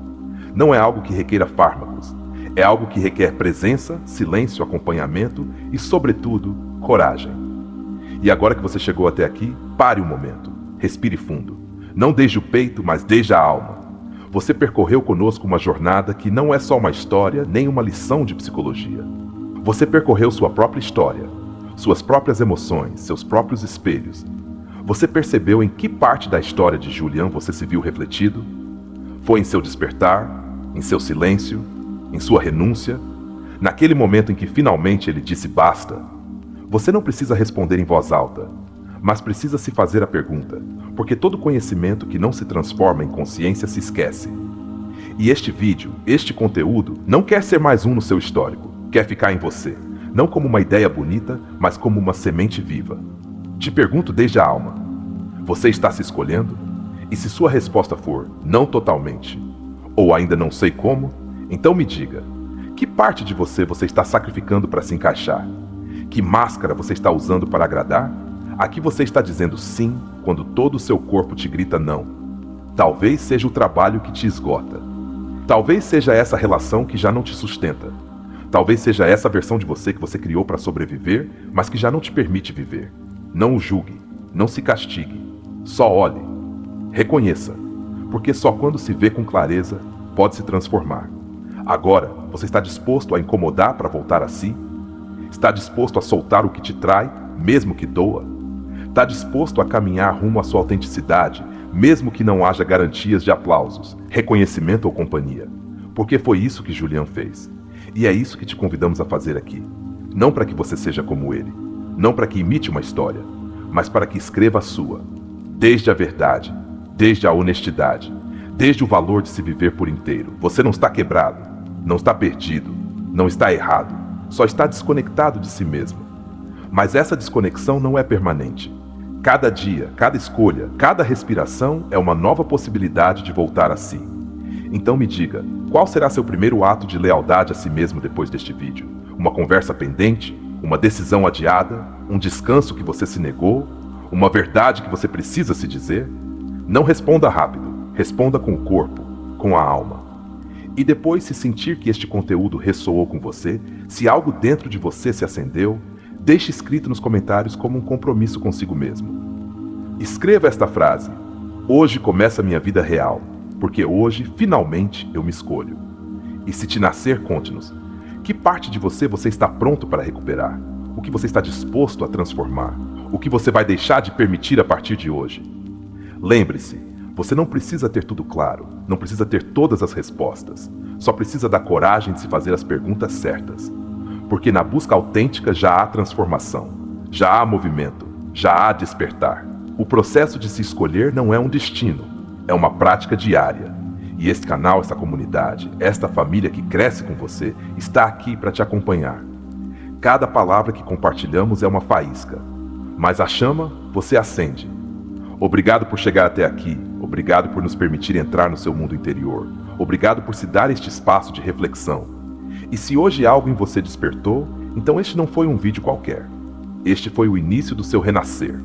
Não é algo que requeira fármacos, é algo que requer presença, silêncio, acompanhamento e, sobretudo, coragem. E agora que você chegou até aqui, pare um momento, respire fundo. Não desde o peito, mas desde a alma. Você percorreu conosco uma jornada que não é só uma história, nem uma lição de psicologia. Você percorreu sua própria história, suas próprias emoções, seus próprios espelhos. Você percebeu em que parte da história de Julian você se viu refletido? Foi em seu despertar, em seu silêncio, em sua renúncia, naquele momento em que finalmente ele disse basta? Você não precisa responder em voz alta, mas precisa se fazer a pergunta, porque todo conhecimento que não se transforma em consciência se esquece. E este vídeo, este conteúdo, não quer ser mais um no seu histórico, quer ficar em você, não como uma ideia bonita, mas como uma semente viva. Te pergunto desde a alma, você está se escolhendo? E se sua resposta for não totalmente, ou ainda não sei como, então me diga, que parte de você está sacrificando para se encaixar? Que máscara você está usando para agradar? A que você está dizendo sim quando todo o seu corpo te grita não? Talvez seja o trabalho que te esgota. Talvez seja essa relação que já não te sustenta. Talvez seja essa versão de você que você criou para sobreviver, mas que já não te permite viver. Não o julgue, não se castigue, só olhe. Reconheça, porque só quando se vê com clareza pode se transformar. Agora, você está disposto a incomodar para voltar a si? Está disposto a soltar o que te trai, mesmo que doa? Está disposto a caminhar rumo à sua autenticidade, mesmo que não haja garantias de aplausos, reconhecimento ou companhia? Porque foi isso que Julian fez. E é isso que te convidamos a fazer aqui. Não para que você seja como ele, não para que imite uma história, mas para que escreva a sua. Desde a verdade, desde a honestidade, desde o valor de se viver por inteiro. Você não está quebrado, não está perdido, não está errado, só está desconectado de si mesmo. Mas essa desconexão não é permanente. Cada dia, cada escolha, cada respiração é uma nova possibilidade de voltar a si. Então me diga, qual será seu primeiro ato de lealdade a si mesmo depois deste vídeo? Uma conversa pendente? Uma decisão adiada? Um descanso que você se negou? Uma verdade que você precisa se dizer? Não responda rápido, responda com o corpo, com a alma. E depois, se sentir que este conteúdo ressoou com você, se algo dentro de você se acendeu, deixe escrito nos comentários como um compromisso consigo mesmo. Escreva esta frase: hoje começa a minha vida real, porque hoje, finalmente, eu me escolho. E se te nascer, conte-nos. Que parte de você está pronto para recuperar? O que você está disposto a transformar? O que você vai deixar de permitir a partir de hoje? Lembre-se, você não precisa ter tudo claro, não precisa ter todas as respostas. Só precisa da coragem de se fazer as perguntas certas. Porque na busca autêntica já há transformação, já há movimento, já há despertar. O processo de se escolher não é um destino, é uma prática diária. E este canal, esta comunidade, esta família que cresce com você, está aqui para te acompanhar. Cada palavra que compartilhamos é uma faísca, mas a chama você acende. Obrigado por chegar até aqui, obrigado por nos permitir entrar no seu mundo interior, obrigado por se dar este espaço de reflexão. E se hoje algo em você despertou, então este não foi um vídeo qualquer. Este foi o início do seu renascer.